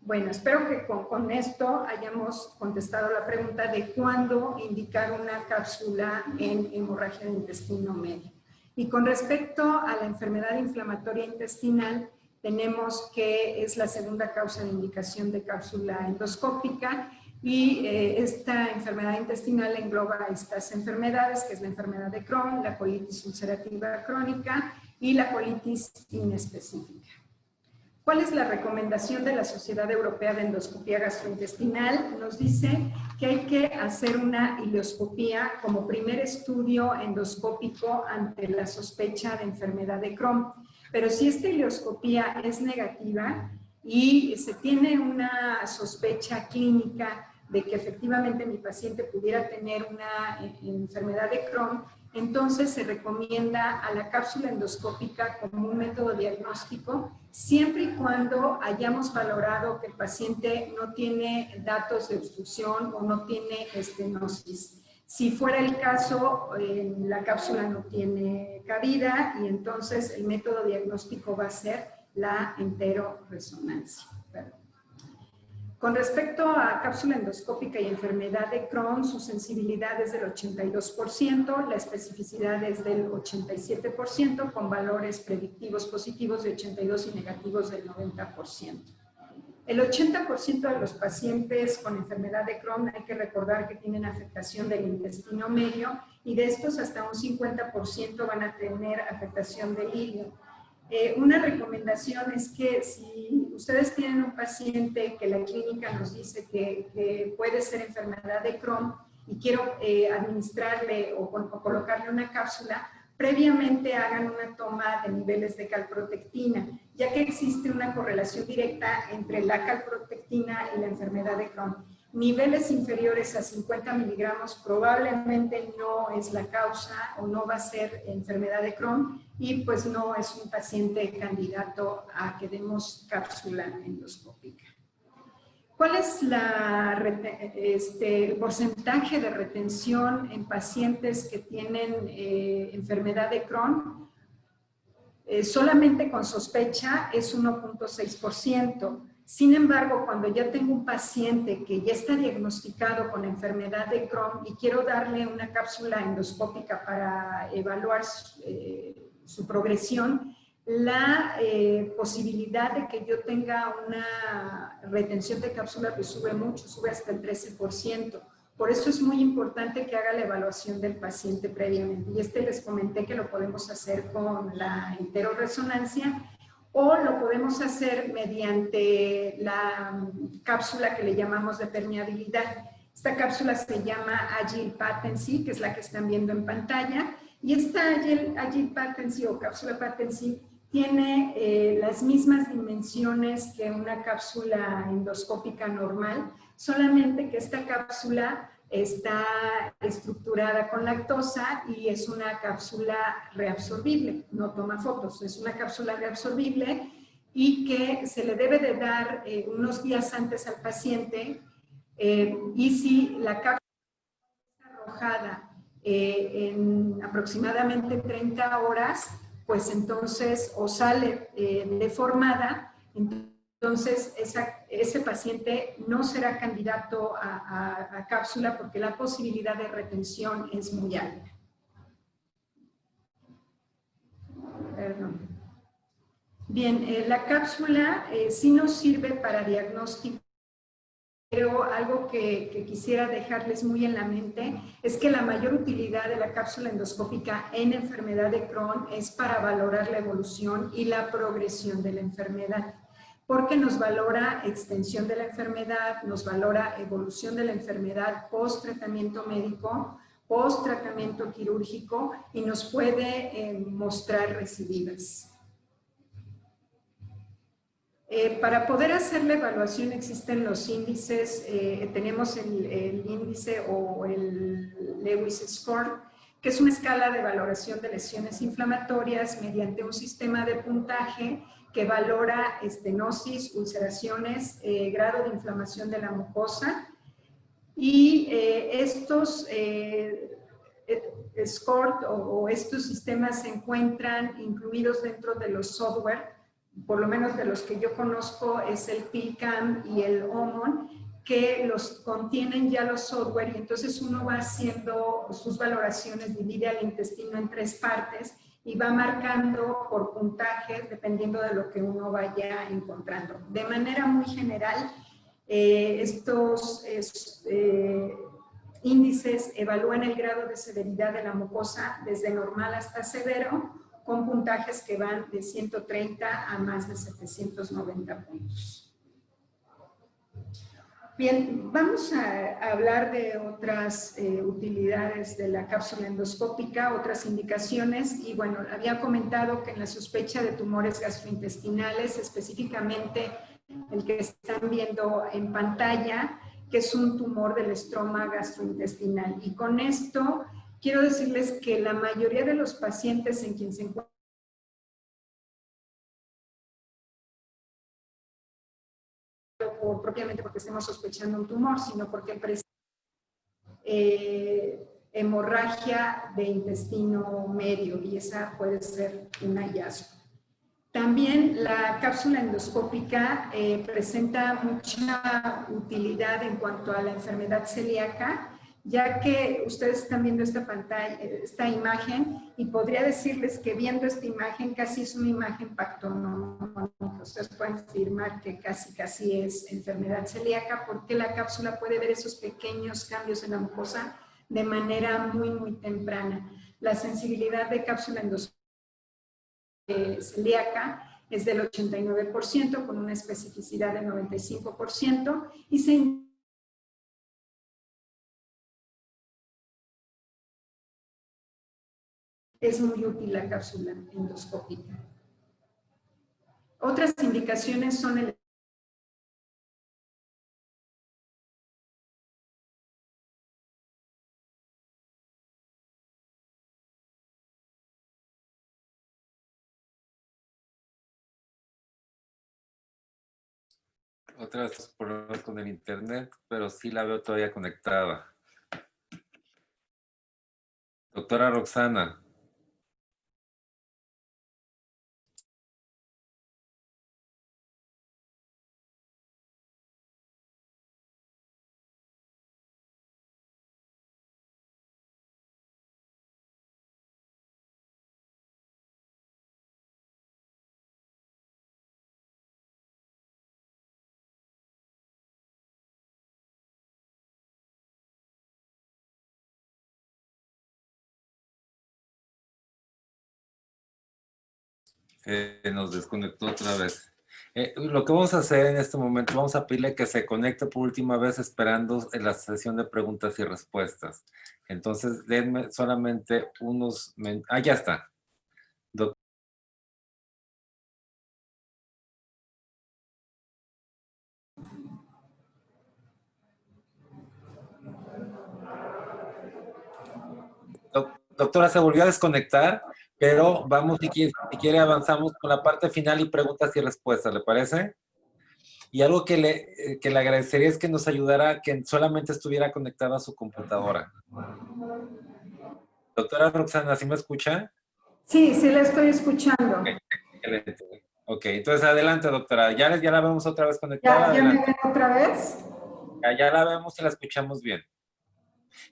Bueno, espero que con esto hayamos contestado la pregunta de cuándo indicar una cápsula en hemorragia de intestino medio. Y con respecto a la enfermedad inflamatoria intestinal, tenemos que es la segunda causa de indicación de cápsula endoscópica, y esta enfermedad intestinal engloba estas enfermedades, que es la enfermedad de Crohn, la colitis ulcerativa crónica y la colitis inespecífica. ¿Cuál es la recomendación de la Sociedad Europea de Endoscopía Gastrointestinal? Nos dice que hay que hacer una ileoscopía como primer estudio endoscópico ante la sospecha de enfermedad de Crohn. Pero si esta ileoscopía es negativa y se tiene una sospecha clínica de que efectivamente mi paciente pudiera tener una enfermedad de Crohn, entonces se recomienda a la cápsula endoscópica como un método diagnóstico, siempre y cuando hayamos valorado que el paciente no tiene datos de obstrucción o no tiene estenosis. Si fuera el caso, la cápsula no tiene cabida y entonces el método diagnóstico va a ser la enteroresonancia. Con respecto a cápsula endoscópica y enfermedad de Crohn, su sensibilidad es del 82%, la especificidad es del 87%, con valores predictivos positivos de 82 y negativos del 90%. El 80% de los pacientes con enfermedad de Crohn hay que recordar que tienen afectación del intestino medio y de estos hasta un 50% van a tener afectación del hígado. Una recomendación es que si ustedes tienen un paciente que la clínica nos dice que puede ser enfermedad de Crohn y quiero administrarle o colocarle una cápsula, previamente hagan una toma de niveles de calprotectina, ya que existe una correlación directa entre la calprotectina y la enfermedad de Crohn. Niveles inferiores a 50 miligramos probablemente no es la causa o no va a ser enfermedad de Crohn y pues no es un paciente candidato a que demos cápsula endoscópica. ¿Cuál es el porcentaje de retención en pacientes que tienen enfermedad de Crohn? Solamente con sospecha es 1.6%. Sin embargo, cuando ya tengo un paciente que ya está diagnosticado con enfermedad de Crohn y quiero darle una cápsula endoscópica para evaluar su progresión, la posibilidad de que yo tenga una retención de cápsula pues sube mucho, sube hasta el 13%. Por eso es muy importante que haga la evaluación del paciente previamente. Y les comenté que lo podemos hacer con la enteroresonancia o lo podemos hacer mediante la cápsula que le llamamos de permeabilidad. Esta cápsula se llama Agile Patency, que es la que están viendo en pantalla. Y esta Agile Patency o cápsula Patency tiene las mismas dimensiones que una cápsula endoscópica normal, solamente que esta cápsula está estructurada con lactosa y es una cápsula reabsorbible, no toma fotos, es una cápsula reabsorbible y que se le debe de dar unos días antes al paciente y si la cápsula está arrojada en aproximadamente 30 horas, pues entonces o sale deformada, entonces ese paciente no será candidato a cápsula porque la posibilidad de retención es muy alta. Perdón. Bien, la cápsula sí nos sirve para diagnóstico, pero algo que quisiera dejarles muy en la mente es que la mayor utilidad de la cápsula endoscópica en enfermedad de Crohn es para valorar la evolución y la progresión de la enfermedad, porque nos valora extensión de la enfermedad, nos valora evolución de la enfermedad post-tratamiento médico, post-tratamiento quirúrgico y nos puede mostrar recidivas. Para poder hacer la evaluación existen los índices, tenemos el índice o el Lewis Score, que es una escala de valoración de lesiones inflamatorias mediante un sistema de puntaje que valora estenosis, ulceraciones, grado de inflamación de la mucosa y estos score o estos sistemas se encuentran incluidos dentro de los software, por lo menos de los que yo conozco es el PILCAM y el OMON, que los contienen ya los software y entonces uno va haciendo sus valoraciones, divide al intestino en 3 partes y va marcando por puntajes dependiendo de lo que uno vaya encontrando. De manera muy general, estos índices evalúan el grado de severidad de la mucosa desde normal hasta severo, con puntajes que van de 130 a más de 790 puntos. Bien, vamos a hablar de otras utilidades de la cápsula endoscópica, otras indicaciones, y bueno, había comentado que en la sospecha de tumores gastrointestinales, específicamente el que están viendo en pantalla, que es un tumor del estroma gastrointestinal. Y con esto quiero decirles que la mayoría de los pacientes en quien se encuentra propiamente porque estemos sospechando un tumor, sino porque presenta hemorragia de intestino medio y esa puede ser un hallazgo. También la cápsula endoscópica presenta mucha utilidad en cuanto a la enfermedad celíaca, ya que ustedes están viendo esta pantalla, esta imagen, y podría decirles que viendo esta imagen casi es una imagen pactonómica. Ustedes pueden afirmar que casi es enfermedad celíaca porque la cápsula puede ver esos pequeños cambios en la mucosa de manera muy temprana. La sensibilidad de cápsula endoscópica celíaca es del 89% con una especificidad del 95% y se es muy útil la cápsula endoscópica. Otras indicaciones son el Otra vez problemas con el internet, pero sí la veo todavía conectada. Doctora Roxana. Nos desconectó otra vez. Lo que vamos a hacer en este momento, vamos a pedirle que se conecte por última vez esperando en la sesión de preguntas y respuestas. Entonces, denme solamente unos... ya está. Doctora, se volvió a desconectar, pero vamos, si quiere avanzamos con la parte final y preguntas y respuestas, ¿le parece? Y algo que le agradecería es que nos ayudara a que solamente estuviera conectada a su computadora. Doctora Roxana, ¿sí me escucha? Sí, sí la estoy escuchando. Ok, entonces adelante, doctora. Ya la vemos otra vez conectada. ¿Ya me Adelante. ven otra vez? Ya la vemos y la escuchamos bien.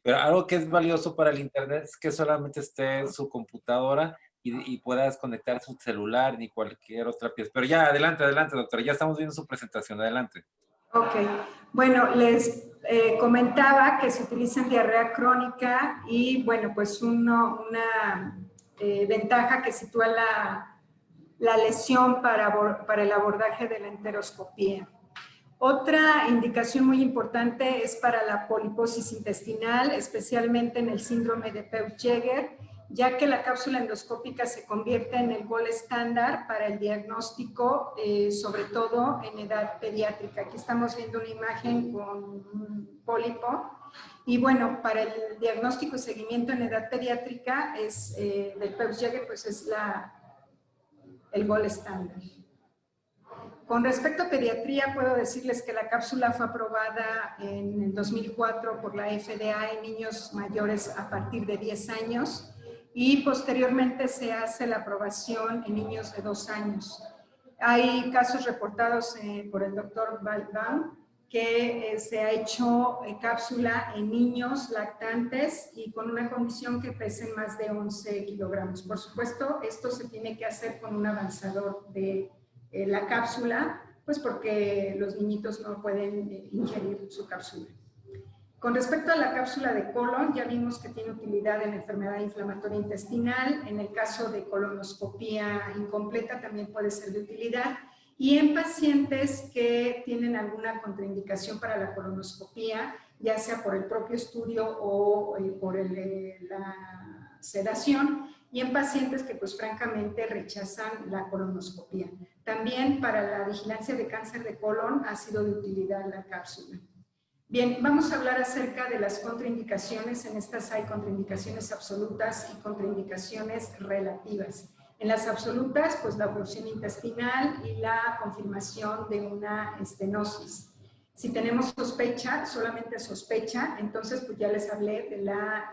Pero algo que es valioso para el internet es que solamente esté en su computadora y puedas conectar su celular ni cualquier otra pieza. Pero ya, adelante, doctora. Ya estamos viendo su presentación. Adelante. Ok. Bueno, les comentaba que se utiliza en diarrea crónica y, bueno, pues una ventaja que sitúa la lesión para el abordaje de la enteroscopía. Otra indicación muy importante es para la poliposis intestinal, especialmente en el síndrome de Peutz-Jeghers, ya que la cápsula endoscópica se convierte en el gol estándar para el diagnóstico, sobre todo en edad pediátrica. Aquí estamos viendo una imagen con un pólipo. Y bueno, para el diagnóstico y seguimiento en edad pediátrica del Peutz-Jeghers, pues es el gol estándar. Con respecto a pediatría, puedo decirles que la cápsula fue aprobada en el 2004 por la FDA en niños mayores a partir de 10 años y posteriormente se hace la aprobación en niños de 2 años. Hay casos reportados por el doctor Balban que se ha hecho cápsula en niños lactantes y con una condición que pesen más de 11 kilogramos. Por supuesto, esto se tiene que hacer con un avanzador de la cápsula, pues porque los niñitos no pueden ingerir su cápsula. Con respecto a la cápsula de colon, ya vimos que tiene utilidad en la enfermedad inflamatoria intestinal. En el caso de colonoscopía incompleta también puede ser de utilidad. Y en pacientes que tienen alguna contraindicación para la colonoscopía, ya sea por el propio estudio o por la sedación, y en pacientes que pues francamente rechazan la colonoscopía. También para la vigilancia de cáncer de colon ha sido de utilidad la cápsula. Bien, vamos a hablar acerca de las contraindicaciones. En estas hay contraindicaciones absolutas y contraindicaciones relativas. En las absolutas, pues la oclusión intestinal y la confirmación de una estenosis. Si tenemos sospecha, solamente sospecha, entonces pues ya les hablé de la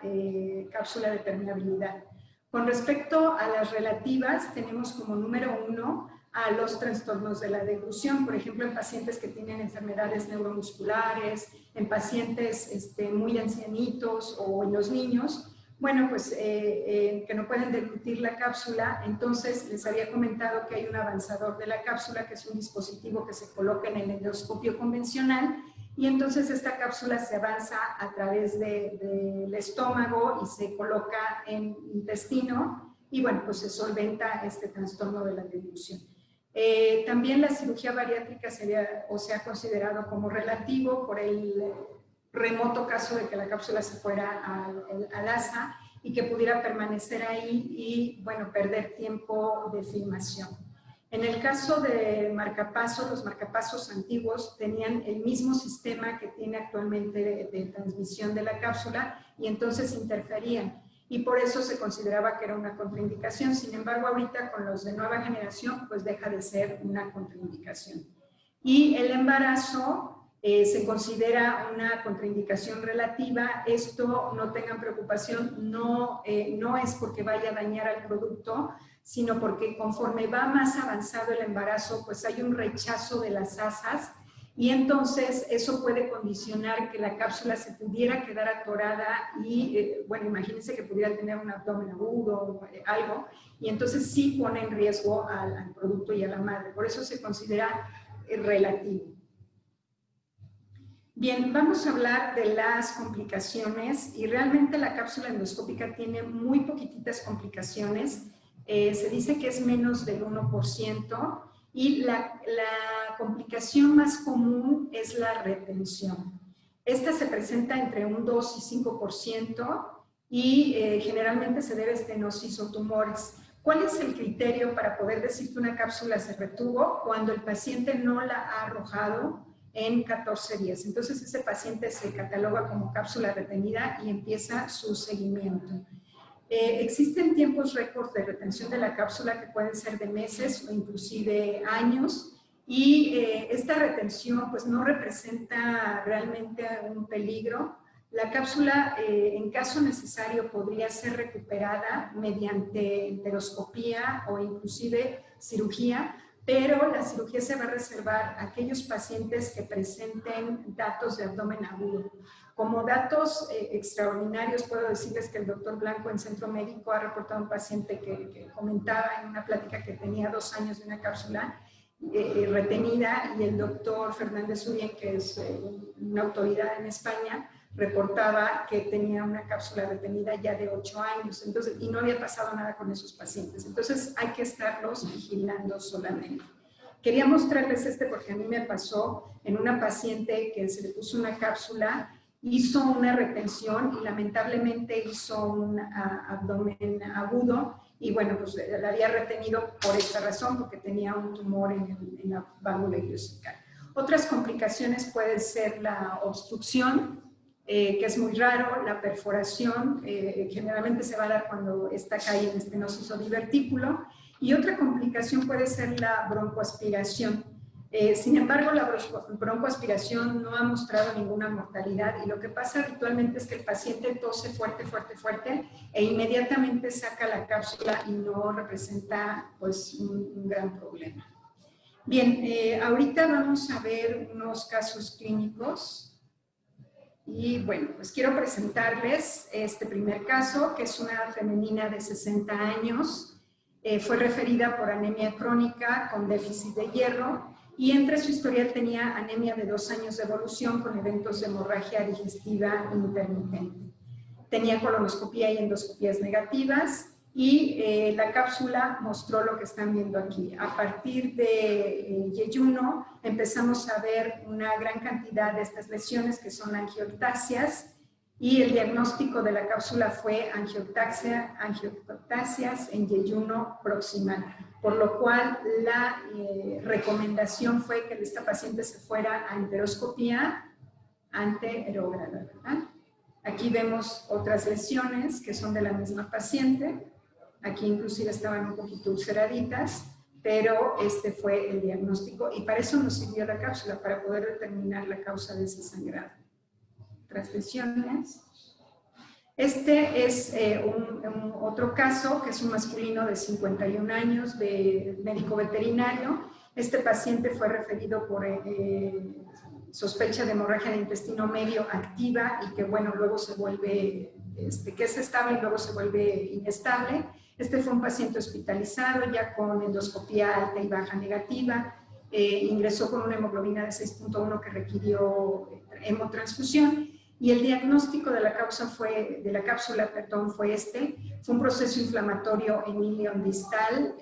cápsula de permeabilidad. Con respecto a las relativas, tenemos como número 1 a los trastornos de la deglución, por ejemplo, en pacientes que tienen enfermedades neuromusculares, en pacientes muy ancianitos o en los niños, bueno, pues que no pueden deglutir la cápsula. Entonces les había comentado que hay un avanzador de la cápsula, que es un dispositivo que se coloca en el endoscopio convencional, y entonces esta cápsula se avanza a través del estómago y se coloca en intestino, y bueno, pues se solventa este trastorno de la deglución. También la cirugía bariátrica se ha considerado como relativo por el remoto caso de que la cápsula se fuera al asa y que pudiera permanecer ahí y, bueno, perder tiempo de filmación. En el caso de marcapasos, los marcapasos antiguos tenían el mismo sistema que tiene actualmente de transmisión de la cápsula y entonces interferían. Y por eso se consideraba que era una contraindicación. Sin embargo, ahorita con los de nueva generación, pues deja de ser una contraindicación. Y el embarazo se considera una contraindicación relativa. Esto, no tengan preocupación, no es porque vaya a dañar al producto, sino porque conforme va más avanzado el embarazo, pues hay un rechazo de las asas, y entonces eso puede condicionar que la cápsula se pudiera quedar atorada y, bueno, imagínense que pudiera tener un abdomen agudo o algo, y entonces sí pone en riesgo al producto y a la madre. Por eso se considera relativo. Bien, vamos a hablar de las complicaciones, y realmente la cápsula endoscópica tiene muy poquititas complicaciones. Se dice que es menos del 1%, y la complicación más común es la retención. Esta se presenta entre un 2 y 5%, y generalmente se debe a estenosis o tumores. ¿Cuál es el criterio para poder decir que una cápsula se retuvo? Cuando el paciente no la ha arrojado en 14 días. Entonces ese paciente se cataloga como cápsula retenida y empieza su seguimiento. Existen tiempos récord de retención de la cápsula que pueden ser de meses o inclusive años, y esta retención pues no representa realmente un peligro. La cápsula, en caso necesario, podría ser recuperada mediante enteroscopía o inclusive cirugía, pero la cirugía se va a reservar a aquellos pacientes que presenten datos de abdomen agudo. Como datos extraordinarios, puedo decirles que el doctor Blanco en Centro Médico ha reportado un paciente que comentaba en una plática que tenía 2 años de una cápsula retenida, y el doctor Fernández Urien, que es una autoridad en España, reportaba que tenía una cápsula retenida ya de 8 años, entonces, y no había pasado nada con esos pacientes. Entonces hay que estarlos vigilando solamente. Quería mostrarles porque a mí me pasó en una paciente que se le puso una cápsula, hizo una retención y lamentablemente hizo un abdomen agudo, y bueno, pues la había retenido por esta razón, porque tenía un tumor en la válvula ileocecal. Otras complicaciones pueden ser la obstrucción, que es muy raro, la perforación, generalmente se va a dar cuando esta cae en estenosis o divertículo, y otra complicación puede ser la broncoaspiración. Sin embargo, la broncoaspiración no ha mostrado ninguna mortalidad, y lo que pasa habitualmente es que el paciente tose fuerte, fuerte, fuerte, e inmediatamente saca la cápsula y no representa pues un gran problema. Bien, ahorita vamos a ver unos casos clínicos. Y bueno, pues quiero presentarles este primer caso, que es una femenina de 60 años. Fue referida por anemia crónica con déficit de hierro, y entre su historial tenía anemia de 2 años de evolución con eventos de hemorragia digestiva intermitente. Tenía colonoscopía y endoscopías negativas, y la cápsula mostró lo que están viendo aquí. A partir de yeyuno empezamos a ver una gran cantidad de estas lesiones que son angioctasias, y el diagnóstico de la cápsula fue angioctasias en yeyuno proximal, por lo cual la recomendación fue que esta paciente se fuera a enteroscopía anterógrada, ¿verdad? Aquí vemos otras lesiones que son de la misma paciente. Aquí inclusive estaban un poquito ulceraditas, pero este fue el diagnóstico y para eso nos sirvió la cápsula, para poder determinar la causa de ese sangrado. Otras lesiones. Este es otro caso, que es un masculino de 51 años, de médico veterinario. Este paciente fue referido por sospecha de hemorragia de intestino medio activa y que, bueno, luego se vuelve, que es estable y luego se vuelve inestable. Este fue un paciente hospitalizado ya con endoscopía alta y baja negativa. Ingresó con una hemoglobina de 6.1 que requirió hemotransfusión. Y el diagnóstico de la cápsula fue un proceso inflamatorio en ilion distal,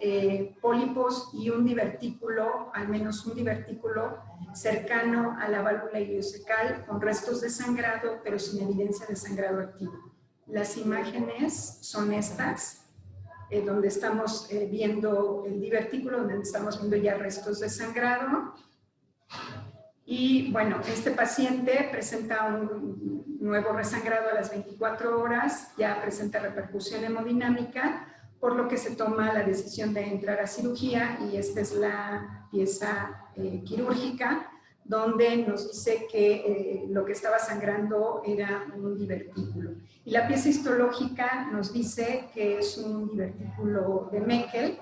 pólipos y un divertículo, al menos un divertículo cercano a la válvula ileocecal con restos de sangrado, pero sin evidencia de sangrado activo. Las imágenes son estas, donde estamos viendo el divertículo, donde estamos viendo ya restos de sangrado. Y bueno, este paciente presenta un nuevo resangrado a las 24 horas, ya presenta repercusión hemodinámica, por lo que se toma la decisión de entrar a cirugía y esta es la pieza quirúrgica, donde nos dice que lo que estaba sangrando era un divertículo. Y la pieza histológica nos dice que es un divertículo de Meckel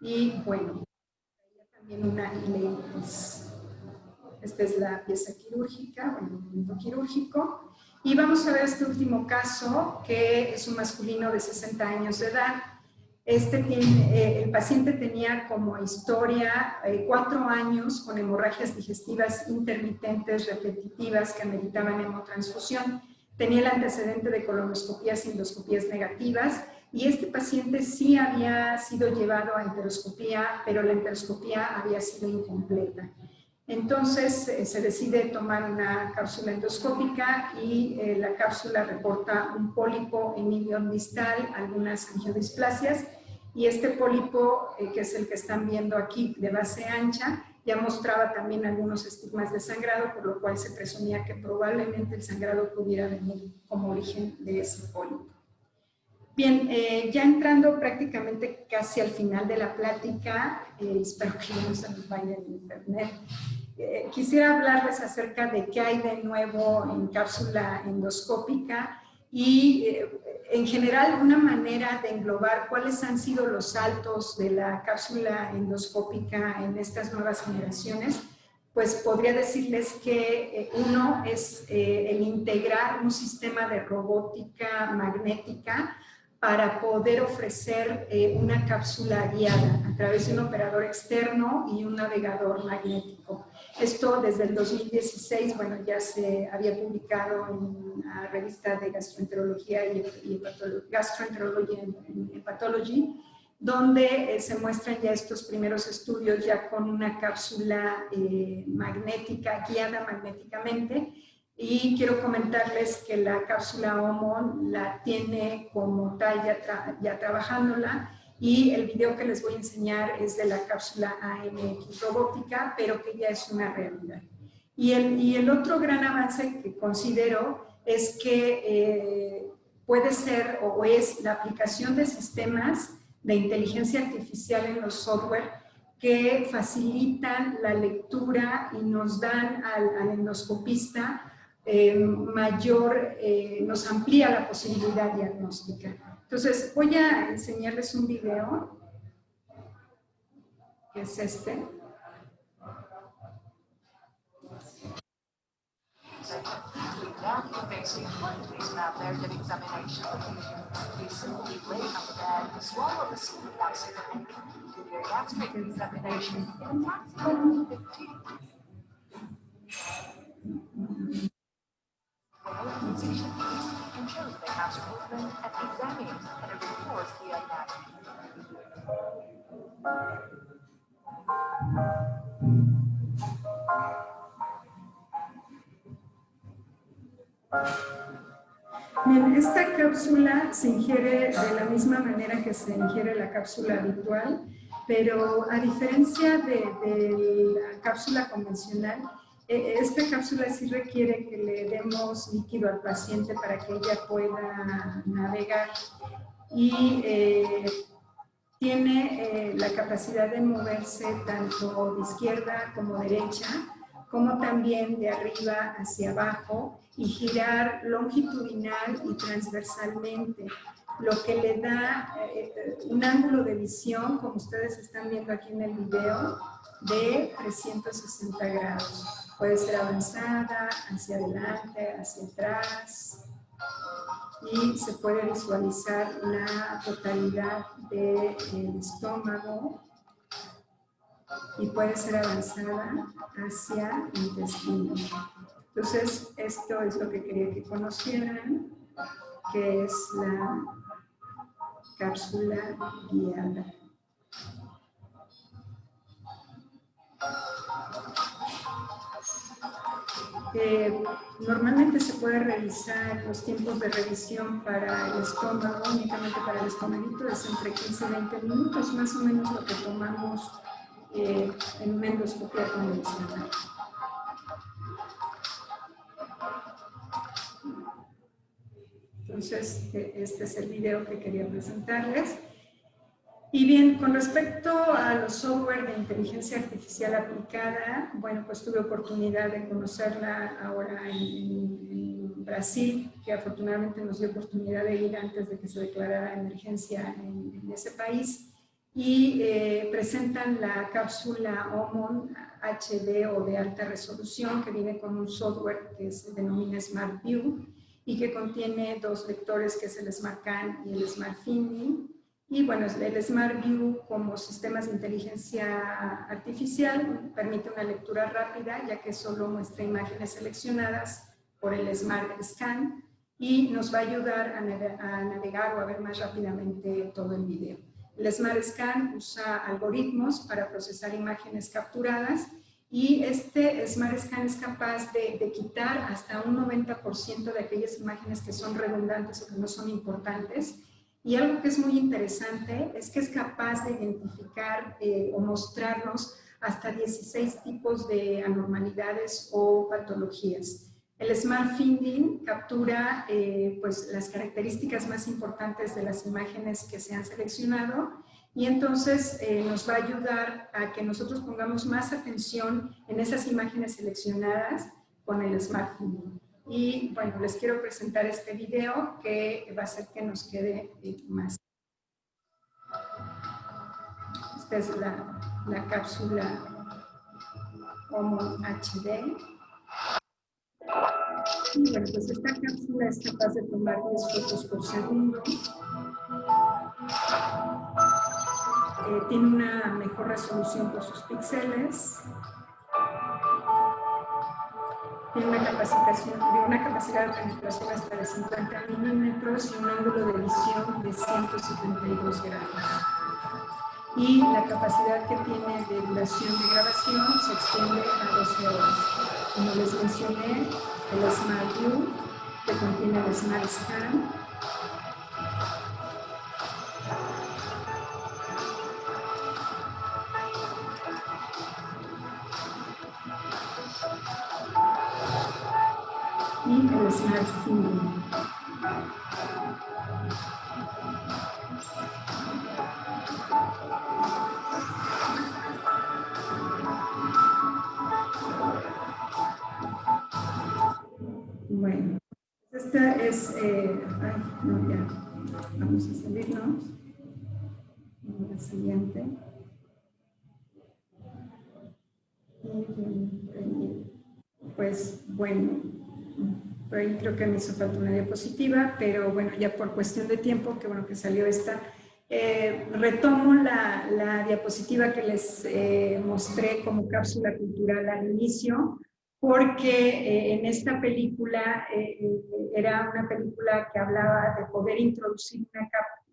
y bueno, también una ileitis. Esta es la pieza quirúrgica, o el movimiento quirúrgico. Y vamos a ver este último caso, que es un masculino de 60 años de edad. El paciente tenía como historia 4 años con hemorragias digestivas intermitentes repetitivas que ameritaban hemotransfusión. Tenía el antecedente de colonoscopías y endoscopías negativas. Y este paciente sí había sido llevado a enteroscopía, pero la enteroscopía había sido incompleta. Entonces se decide tomar una cápsula endoscópica y la cápsula reporta un pólipo en ilion distal, algunas angiodisplasias, y este pólipo, que es el que están viendo aquí de base ancha, ya mostraba también algunos estigmas de sangrado, por lo cual se presumía que probablemente el sangrado pudiera venir como origen de ese pólipo. Bien, ya entrando prácticamente casi al final de la plática, espero que no se nos vaya en internet, quisiera hablarles acerca de qué hay de nuevo en cápsula endoscópica y en general una manera de englobar cuáles han sido los saltos de la cápsula endoscópica en estas nuevas generaciones. Pues podría decirles que uno es el integrar un sistema de robótica magnética para poder ofrecer una cápsula guiada a través de un operador externo y un navegador magnético. Esto desde el 2016, bueno, ya se había publicado en la revista de gastroenterología y Gastroenterology and Pathology, donde se muestran ya estos primeros estudios ya con una cápsula magnética, guiada magnéticamente. Y quiero comentarles que la cápsula HOMO la tiene como tal ya trabajándola, y el video que les voy a enseñar es de la cápsula AMX robótica, pero que ya es una realidad. Y el otro gran avance que considero es que puede ser o es la aplicación de sistemas de inteligencia artificial en los software que facilitan la lectura y nos dan al endoscopista nos amplía la posibilidad diagnóstica. Entonces, voy a enseñarles un video, que es este. Bien, esta cápsula se ingiere de la misma manera que se ingiere la cápsula habitual, pero a diferencia de la cápsula convencional, esta cápsula sí requiere que le demos líquido al paciente para que ella pueda navegar y tiene la capacidad de moverse tanto de izquierda como derecha, como también de arriba hacia abajo y girar longitudinal y transversalmente, lo que le da un ángulo de visión, como ustedes están viendo aquí en el video, de 360 grados. Puede ser avanzada, hacia adelante, hacia atrás, y se puede visualizar la totalidad del estómago y puede ser avanzada hacia el intestino. Entonces, esto es lo que quería que conocieran, que es la cápsula guiada. Normalmente se puede revisar los tiempos de revisión para el estómago, únicamente para el estomaguito, es entre 15 y 20 minutos, más o menos lo que tomamos en una endoscopia convencional. Entonces, este es el video que quería presentarles. Y bien, con respecto a los software de inteligencia artificial aplicada, bueno, pues tuve oportunidad de conocerla ahora en Brasil, que afortunadamente nos dio oportunidad de ir antes de que se declarara emergencia en ese país, y presentan la cápsula OMON HD o de alta resolución, que viene con un software que se denomina SmartView y que contiene dos lectores, que es el SmartScan y el SmartFinding. Y bueno, el SmartView como sistemas de inteligencia artificial permite una lectura rápida, ya que solo muestra imágenes seleccionadas por el SmartScan y nos va a ayudar a navegar o a ver más rápidamente todo el video. El SmartScan usa algoritmos para procesar imágenes capturadas y este SmartScan es capaz de quitar hasta un 90% de aquellas imágenes que son redundantes o que no son importantes. Y algo que es muy interesante es que es capaz de identificar o mostrarnos hasta 16 tipos de anormalidades o patologías. El SmartFinding captura pues, las características más importantes de las imágenes que se han seleccionado y entonces nos va a ayudar a que nosotros pongamos más atención en esas imágenes seleccionadas con el SmartFinding. Y bueno, les quiero presentar este video que va a hacer que nos quede más. Esta es la cápsula OMON HD. Y bueno, pues esta cápsula es capaz de tomar 10 fotos por segundo. Tiene una mejor resolución por sus píxeles. Tiene una capacidad de penetración hasta de 50 milímetros y un ángulo de visión de 172 grados. Y la capacidad que tiene de duración de grabación se extiende a 12 horas. Como les mencioné, el SmartView, que contiene el SmartScan, y el SmartFinding. Bueno, esta es, no, ya, vamos a salirnos. La siguiente. Pues bueno, por ahí creo que me hizo falta una diapositiva, pero bueno, ya por cuestión de tiempo, que bueno que salió esta, retomo la diapositiva que les mostré como cápsula cultural al inicio, porque en esta película era una película que hablaba de poder introducir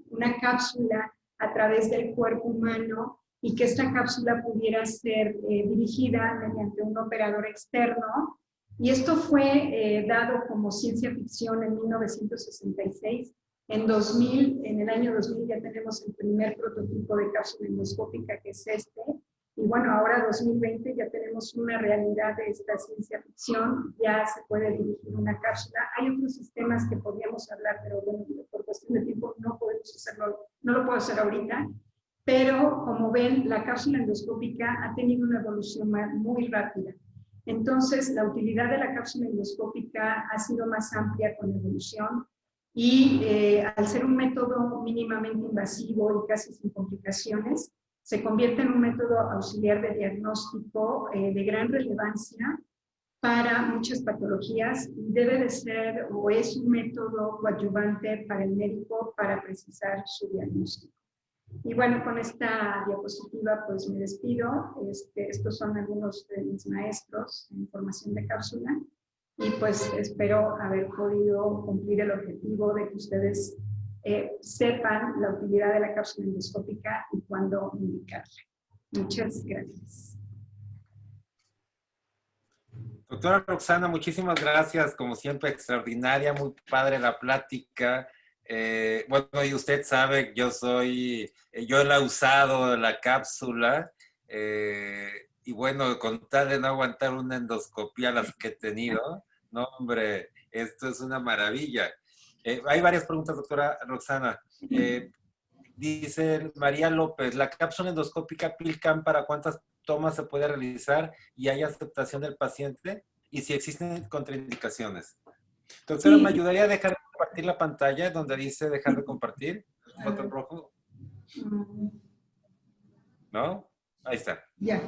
una cápsula a través del cuerpo humano y que esta cápsula pudiera ser dirigida mediante un operador externo. Y esto fue dado como ciencia ficción en 1966. En 2000, en el año 2000 ya tenemos el primer prototipo de cápsula endoscópica, que es este, Y bueno, ahora 2020 ya tenemos una realidad de esta ciencia ficción, ya se puede dirigir una cápsula. Hay otros sistemas que podríamos hablar, pero bueno, por cuestión de tiempo no podemos hacerlo, no lo puedo hacer ahorita. Pero como ven, la cápsula endoscópica ha tenido una evolución muy rápida. Entonces, la utilidad de la cápsula endoscópica ha sido más amplia con la evolución y al ser un método mínimamente invasivo y casi sin complicaciones, se convierte en un método auxiliar de diagnóstico de gran relevancia para muchas patologías y debe de ser o es un método coadyuvante para el médico para precisar su diagnóstico. Y bueno, con esta diapositiva pues me despido. Estos son algunos de mis maestros en formación de cápsula y pues espero haber podido cumplir el objetivo de que ustedes sepan la utilidad de la cápsula endoscópica y cuándo indicarla. Muchas gracias. Doctora Roxana, muchísimas gracias. Como siempre, extraordinaria, muy padre la plática. Bueno, y usted sabe, yo la he usado la cápsula y bueno, con tal de no aguantar una endoscopía las que he tenido, no hombre, esto es una maravilla. Hay varias preguntas, doctora Roxana. Dice María López, ¿la cápsula endoscópica PILCAM para cuántas tomas se puede realizar y hay aceptación del paciente? Y si existen contraindicaciones. Doctora, Sí. ¿me ayudaría a dejar de compartir la pantalla donde dice dejar de compartir? ¿El botón rojo? ¿No? Ahí está. Ya.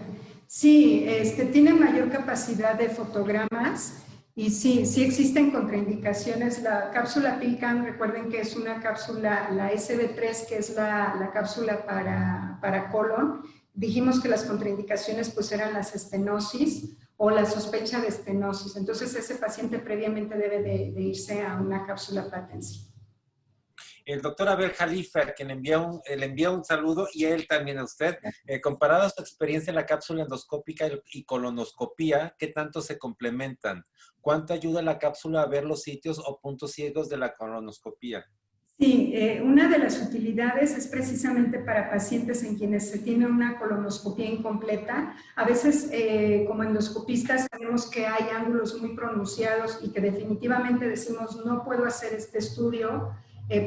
Sí, tiene mayor capacidad de fotogramas y sí, sí existen contraindicaciones. La cápsula PILCAM, recuerden que es una cápsula, la SB3, que es la cápsula para colon. Dijimos que las contraindicaciones pues eran las estenosis o la sospecha de estenosis. Entonces ese paciente previamente debe de irse a una cápsula patency. El doctor Abel Jalifa, quien le envía un saludo, y él también a usted. Comparado a su experiencia en la cápsula endoscópica y colonoscopía, ¿qué tanto se complementan? ¿Cuánto ayuda la cápsula a ver los sitios o puntos ciegos de la colonoscopía? Sí, una de las utilidades es precisamente para pacientes en quienes se tiene una colonoscopía incompleta. A veces, como endoscopistas, sabemos que hay ángulos muy pronunciados y que definitivamente decimos no puedo hacer este estudio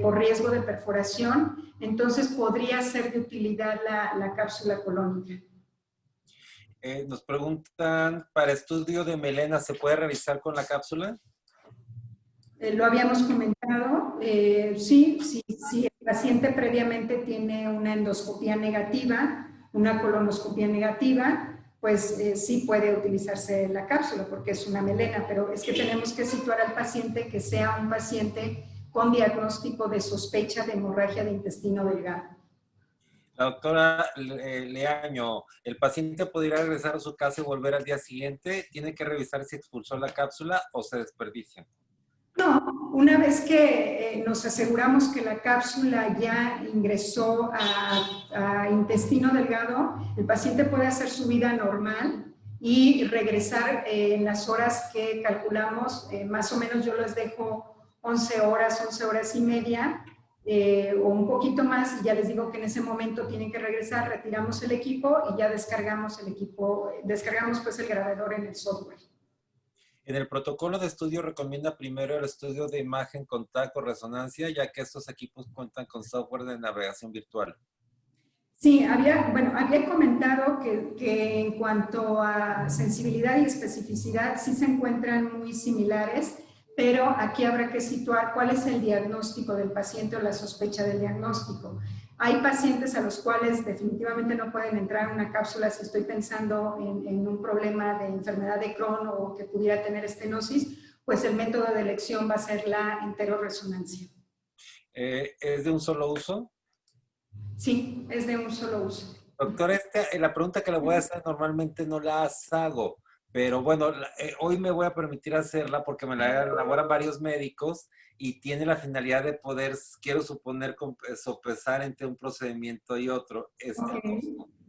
por riesgo de perforación. Entonces, podría ser de utilidad la cápsula colónica. Nos preguntan, ¿para estudio de melena se puede realizar con la cápsula? Lo habíamos comentado, sí, el paciente previamente tiene una endoscopía negativa, una colonoscopía negativa, pues sí puede utilizarse la cápsula porque es una melena, pero es que tenemos que situar al paciente que sea un paciente con diagnóstico de sospecha de hemorragia de intestino delgado. La doctora Leaño, ¿el paciente podría regresar a su casa y volver al día siguiente? ¿Tiene que revisar si expulsó la cápsula o se desperdicia? No, una vez que nos aseguramos que la cápsula ya ingresó a intestino delgado, el paciente puede hacer su vida normal y regresar en las horas que calculamos. Más o menos yo les dejo 11 horas y media o un poquito más y ya les digo que en ese momento tienen que regresar, retiramos el equipo y ya descargamos el equipo, descargamos pues el grabador en el software. En el protocolo de estudio recomienda primero el estudio de imagen con TAC o resonancia, ya que estos equipos cuentan con software de navegación virtual. Sí, había comentado que en cuanto a sensibilidad y especificidad sí se encuentran muy similares, pero aquí habrá que situar cuál es el diagnóstico del paciente o la sospecha del diagnóstico. Hay pacientes a los cuales definitivamente no pueden entrar en una cápsula si estoy pensando en un problema de enfermedad de Crohn o que pudiera tener estenosis, pues el método de elección va a ser la enteroresonancia. ¿Es de un solo uso? Sí, es de un solo uso. Doctor, la pregunta que le voy a hacer normalmente no la hago, pero bueno, hoy me voy a permitir hacerla porque me la elaboran varios médicos y tiene la finalidad de poder, quiero suponer, sopesar entre un procedimiento y otro. Es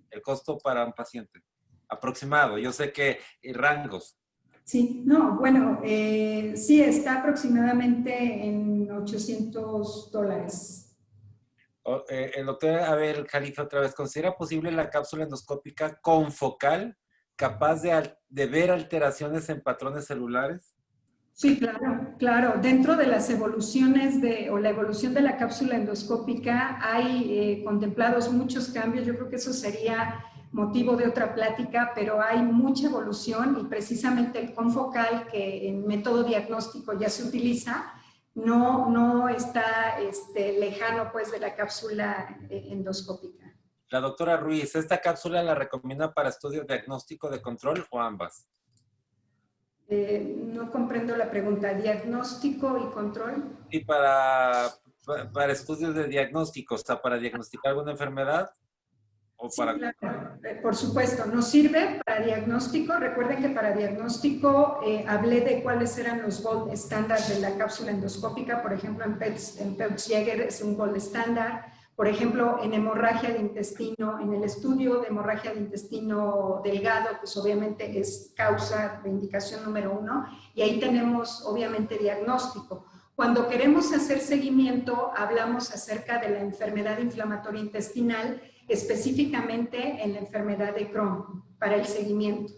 el costo para un paciente aproximado. Yo sé que rangos. Sí, no, bueno, sí está aproximadamente en $800. El doctor Abel Jalife otra vez, ¿considera posible la cápsula endoscópica confocal capaz de ver alteraciones en patrones celulares? Sí, claro, claro. Dentro de las evoluciones o la evolución de la cápsula endoscópica hay contemplados muchos cambios. Yo creo que eso sería motivo de otra plática, pero hay mucha evolución y precisamente el confocal, que en método diagnóstico ya se utiliza, no está lejano pues de la cápsula endoscópica. La doctora Ruiz, ¿esta cápsula la recomienda para estudios diagnóstico de control o ambas? No comprendo la pregunta. ¿Diagnóstico y control? Sí, para estudios de diagnóstico, o sea, para diagnosticar alguna enfermedad o Sí, para... claro. Por supuesto, nos sirve para diagnóstico. Recuerden que para diagnóstico hablé de cuáles eran los gold estándares de la cápsula endoscópica. Por ejemplo, en Peutz-Jeghers es un gold estándar. Por ejemplo, en hemorragia de intestino, en el estudio de hemorragia de intestino delgado, pues obviamente es causa de indicación número 1. Y ahí tenemos obviamente diagnóstico. Cuando queremos hacer seguimiento, hablamos acerca de la enfermedad inflamatoria intestinal, específicamente en la enfermedad de Crohn, para el seguimiento.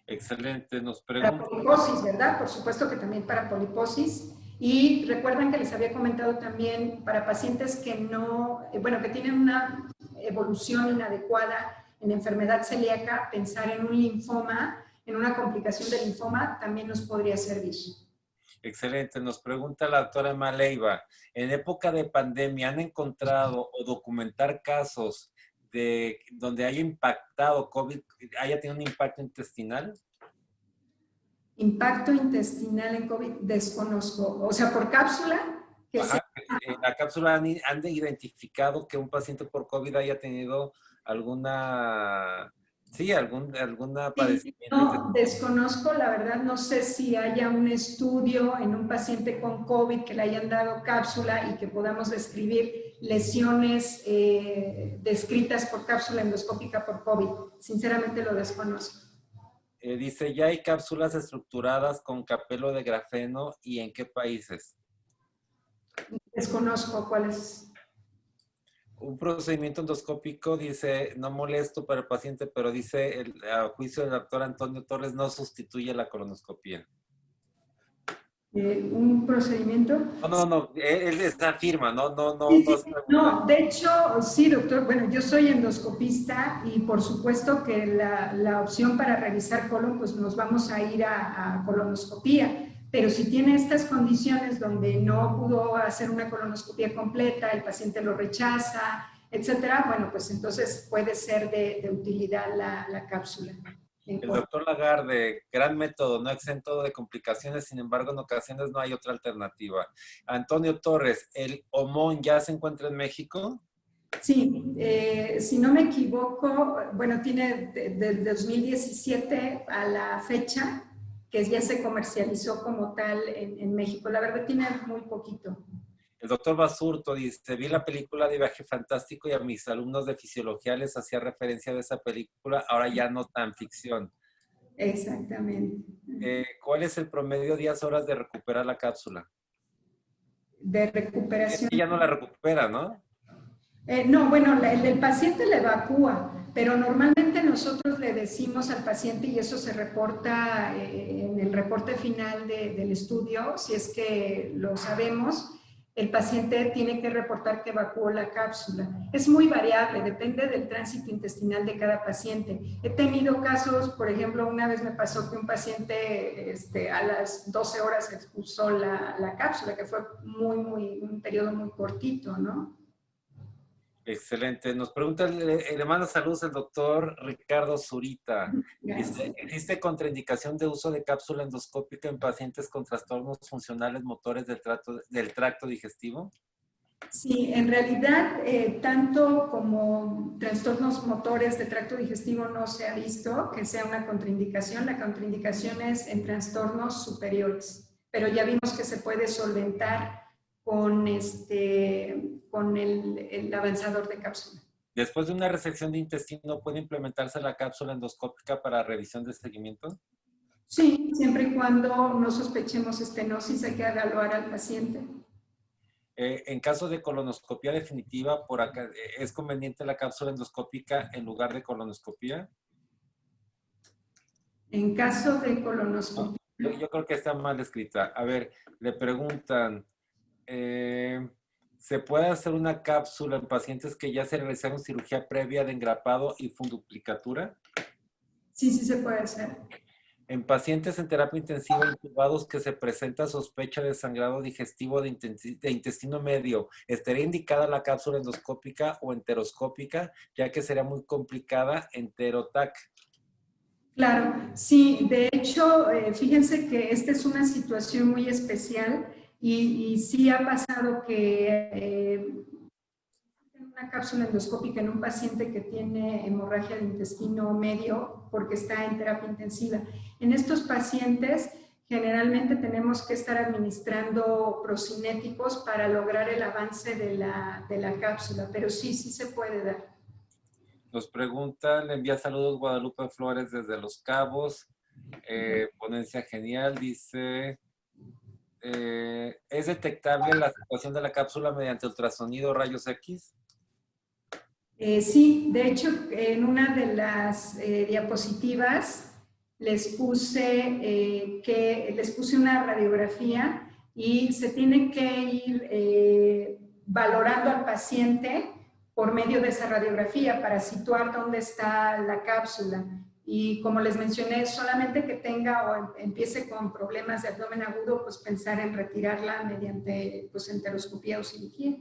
Excelente, nos Para pregunta. poliposis, ¿verdad? Por supuesto que también para poliposis. Y recuerdan que les había comentado también para pacientes que no, bueno, que tienen una evolución inadecuada en enfermedad celíaca, pensar en un linfoma, en una complicación del linfoma, también nos podría servir. Excelente, nos pregunta la doctora Maleiva, en época de pandemia, ¿han encontrado o documentar casos de donde haya impactado COVID, haya tenido un impacto intestinal? Impacto intestinal en COVID, desconozco. O sea, por cápsula. Que Ajá, en la cápsula han identificado que un paciente por COVID haya tenido alguna, sí, alguna sí, padecimiento no, intestinal. desconozco, la verdad, no sé si haya un estudio en un paciente con COVID que le hayan dado cápsula y que podamos describir lesiones descritas por cápsula endoscópica por COVID. Sinceramente lo desconozco. Dice, ¿ya hay cápsulas estructuradas con capelo de grafeno y en qué países? Desconozco cuál es. Un procedimiento endoscópico, dice, no molesto para el paciente, pero dice, a juicio del doctor Antonio Torres, no sustituye la colonoscopia. ¿Un procedimiento? No, él afirma, no Sí, es sí, pregunta. no, de hecho, sí, doctor. Bueno, yo soy endoscopista y por supuesto que la opción para revisar colon, pues nos vamos a ir a colonoscopía. Pero si tiene estas condiciones donde no pudo hacer una colonoscopia completa, el paciente lo rechaza, etcétera, bueno, pues entonces puede ser de utilidad la cápsula. El doctor Lagarde, gran método, no exento de complicaciones, sin embargo, en ocasiones no hay otra alternativa. Antonio Torres, ¿el Omón ya se encuentra en México? Sí, si no me equivoco, bueno, tiene del 2017 a la fecha que ya se comercializó como tal en México. La verdad tiene muy poquito. El doctor Basurto dice, vi la película de Viaje Fantástico y a mis alumnos de fisiología les hacía referencia de esa película, ahora ya no tan ficción. Exactamente. ¿Cuál es el promedio días horas de recuperar la cápsula? De recuperación. Ya no la recupera, ¿no? No, bueno, el paciente le evacúa, pero normalmente nosotros le decimos al paciente, y eso se reporta en el reporte final del estudio, si es que lo sabemos, el paciente tiene que reportar que evacuó la cápsula. Es muy variable, depende del tránsito intestinal de cada paciente. He tenido casos, por ejemplo, una vez me pasó que un paciente a las 12 horas expulsó la cápsula, que fue un periodo muy cortito, ¿no? Excelente. Nos pregunta, le manda saludos el doctor Ricardo Zurita. Dice, ¿existe contraindicación de uso de cápsula endoscópica en pacientes con trastornos funcionales motores del tracto digestivo? Sí, en realidad, tanto como trastornos motores de tracto digestivo no se ha visto que sea una contraindicación. La contraindicación es en trastornos superiores, pero ya vimos que se puede solventar con el avanzador de cápsula. Después de una resección de intestino, ¿puede implementarse la cápsula endoscópica para revisión de seguimiento? Sí, siempre y cuando no sospechemos estenosis, hay que evaluar al paciente. En caso de colonoscopía definitiva, por acá, ¿es conveniente la cápsula endoscópica en lugar de colonoscopía? En caso de No, colonoscopia. yo creo que está mal escrita. A ver, le preguntan, eh, ¿se puede hacer una cápsula en pacientes que ya se realizaron cirugía previa de engrapado y funduplicatura? Sí, sí se puede hacer. En pacientes en terapia intensiva intubados que se presenta sospecha de sangrado digestivo de intestino medio, ¿estaría indicada la cápsula endoscópica o enteroscópica, ya que sería muy complicada enterotac? Claro, sí, de hecho, fíjense que esta es una situación muy especial y sí ha pasado que una cápsula endoscópica en un paciente que tiene hemorragia de intestino medio porque está en terapia intensiva. En estos pacientes generalmente tenemos que estar administrando procinéticos para lograr el avance de la cápsula, pero sí, sí se puede dar. Nos pregunta, le envía saludos Guadalupe Flores desde Los Cabos. Ponencia genial, dice, ¿es detectable la situación de la cápsula mediante ultrasonido o rayos X? Sí, de hecho, en una de las diapositivas les puse una radiografía y se tiene que ir valorando al paciente por medio de esa radiografía para situar dónde está la cápsula. Y como les mencioné, solamente que tenga o empiece con problemas de abdomen agudo, pues pensar en retirarla mediante pues, enteroscopía o cirugía.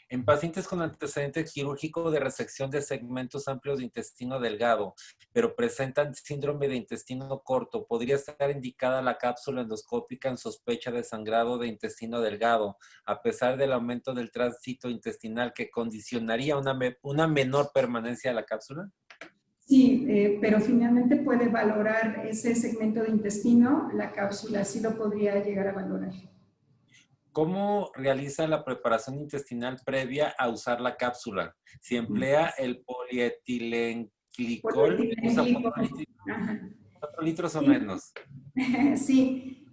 En pacientes con antecedente quirúrgico de resección de segmentos amplios de intestino delgado, pero presentan síndrome de intestino corto, ¿podría estar indicada la cápsula endoscópica en sospecha de sangrado de intestino delgado, a pesar del aumento del tránsito intestinal que condicionaría una menor permanencia de la cápsula? Sí, pero finalmente puede valorar ese segmento de intestino, la cápsula sí lo podría llegar a valorar. ¿Cómo realiza la preparación intestinal previa a usar la cápsula? Si emplea el polietilenclicol, ¿usa Polietilenglicol. 4 litros o Sí, menos? sí,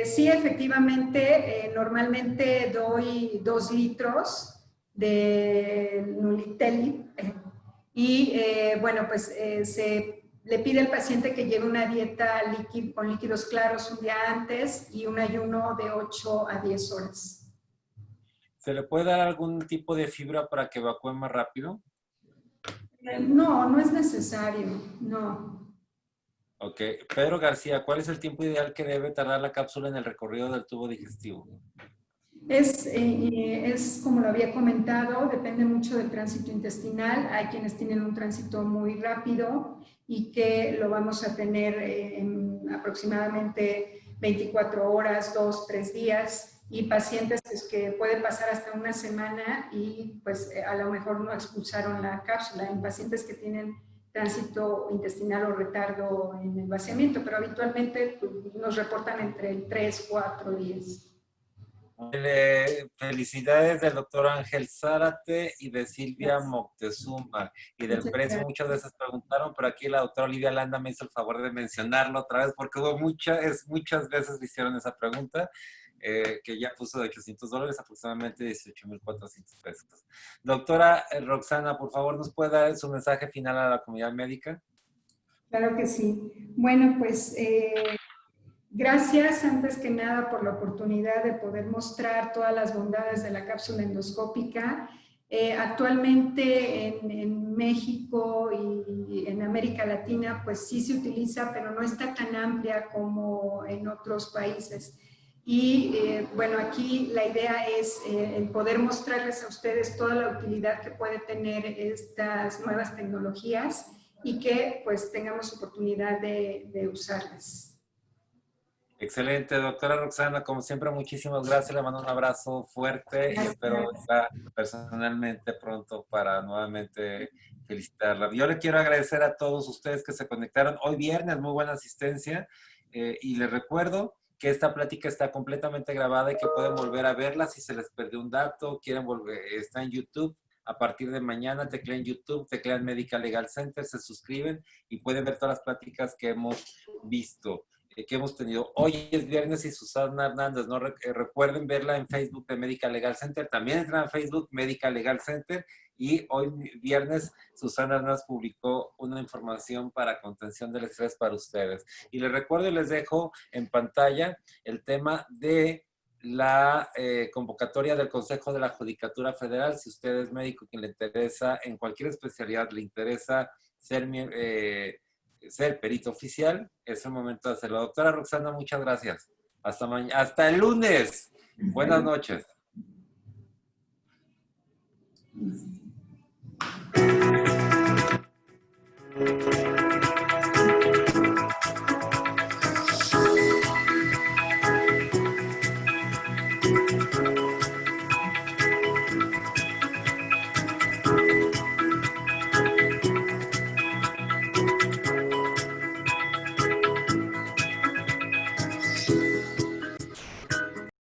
sí, efectivamente, normalmente doy 2 litros de Nuliteli y bueno, pues se le pide al paciente que lleve una dieta con líquidos claros un día antes y un ayuno de 8 a 10 horas. ¿Se le puede dar algún tipo de fibra para que evacúe más rápido? No, no es necesario, no. Ok. Pedro García, ¿cuál es el tiempo ideal que debe tardar la cápsula en el recorrido del tubo digestivo? Es como lo había comentado, depende mucho del tránsito intestinal. Hay quienes tienen un tránsito muy rápido y que lo vamos a tener en aproximadamente 24 horas, 2, 3 días, y pacientes que pueden pasar hasta una semana y pues a lo mejor no expulsaron la cápsula. En pacientes que tienen tránsito intestinal o retardo en el vaciamiento, pero habitualmente pues, nos reportan entre 3, 4 días. Felicidades del doctor Ángel Zárate y de Silvia Gracias. Moctezuma. Y del Muchas precio gracias. muchas veces preguntaron, pero aquí la doctora Olivia Landa me hizo el favor de mencionarlo otra vez porque hubo muchas veces le hicieron esa pregunta, que ya puso de $800, aproximadamente 18,400 pesos. Doctora Roxana, por favor, ¿nos puede dar su mensaje final a la comunidad médica? Claro que sí. Bueno, pues gracias antes que nada por la oportunidad de poder mostrar todas las bondades de la cápsula endoscópica. Actualmente en México y en América Latina, pues sí se utiliza, pero no está tan amplia como en otros países. Y bueno, aquí la idea es el poder mostrarles a ustedes toda la utilidad que puede tener estas nuevas tecnologías y que pues tengamos oportunidad de usarlas. Excelente, doctora Roxana, como siempre, muchísimas gracias. Le mando un abrazo fuerte y espero Gracias. estar personalmente pronto para nuevamente felicitarla. Yo le quiero agradecer a todos ustedes que se conectaron hoy viernes, muy buena asistencia, y les recuerdo que esta plática está completamente grabada y que pueden volver a verla si se les perdió un dato, quieren volver, está en YouTube. A partir de mañana teclean YouTube, teclean Medical Legal Center, se suscriben y pueden ver todas las pláticas que hemos visto. que hemos tenido. Hoy es viernes y Susana Hernández, ¿no? Recuerden verla en Facebook de Medical Legal Center, también entra en Facebook Medical Legal Center, y hoy viernes Susana Hernández publicó una información para contención del estrés para ustedes. Y les recuerdo y les dejo en pantalla el tema de la convocatoria del Consejo de la Judicatura Federal. Si usted es médico que le interesa, en cualquier especialidad le interesa ser perito oficial, es el momento de hacerlo. Doctora Roxana, muchas gracias. Hasta mañana, hasta el lunes. Buenas noches.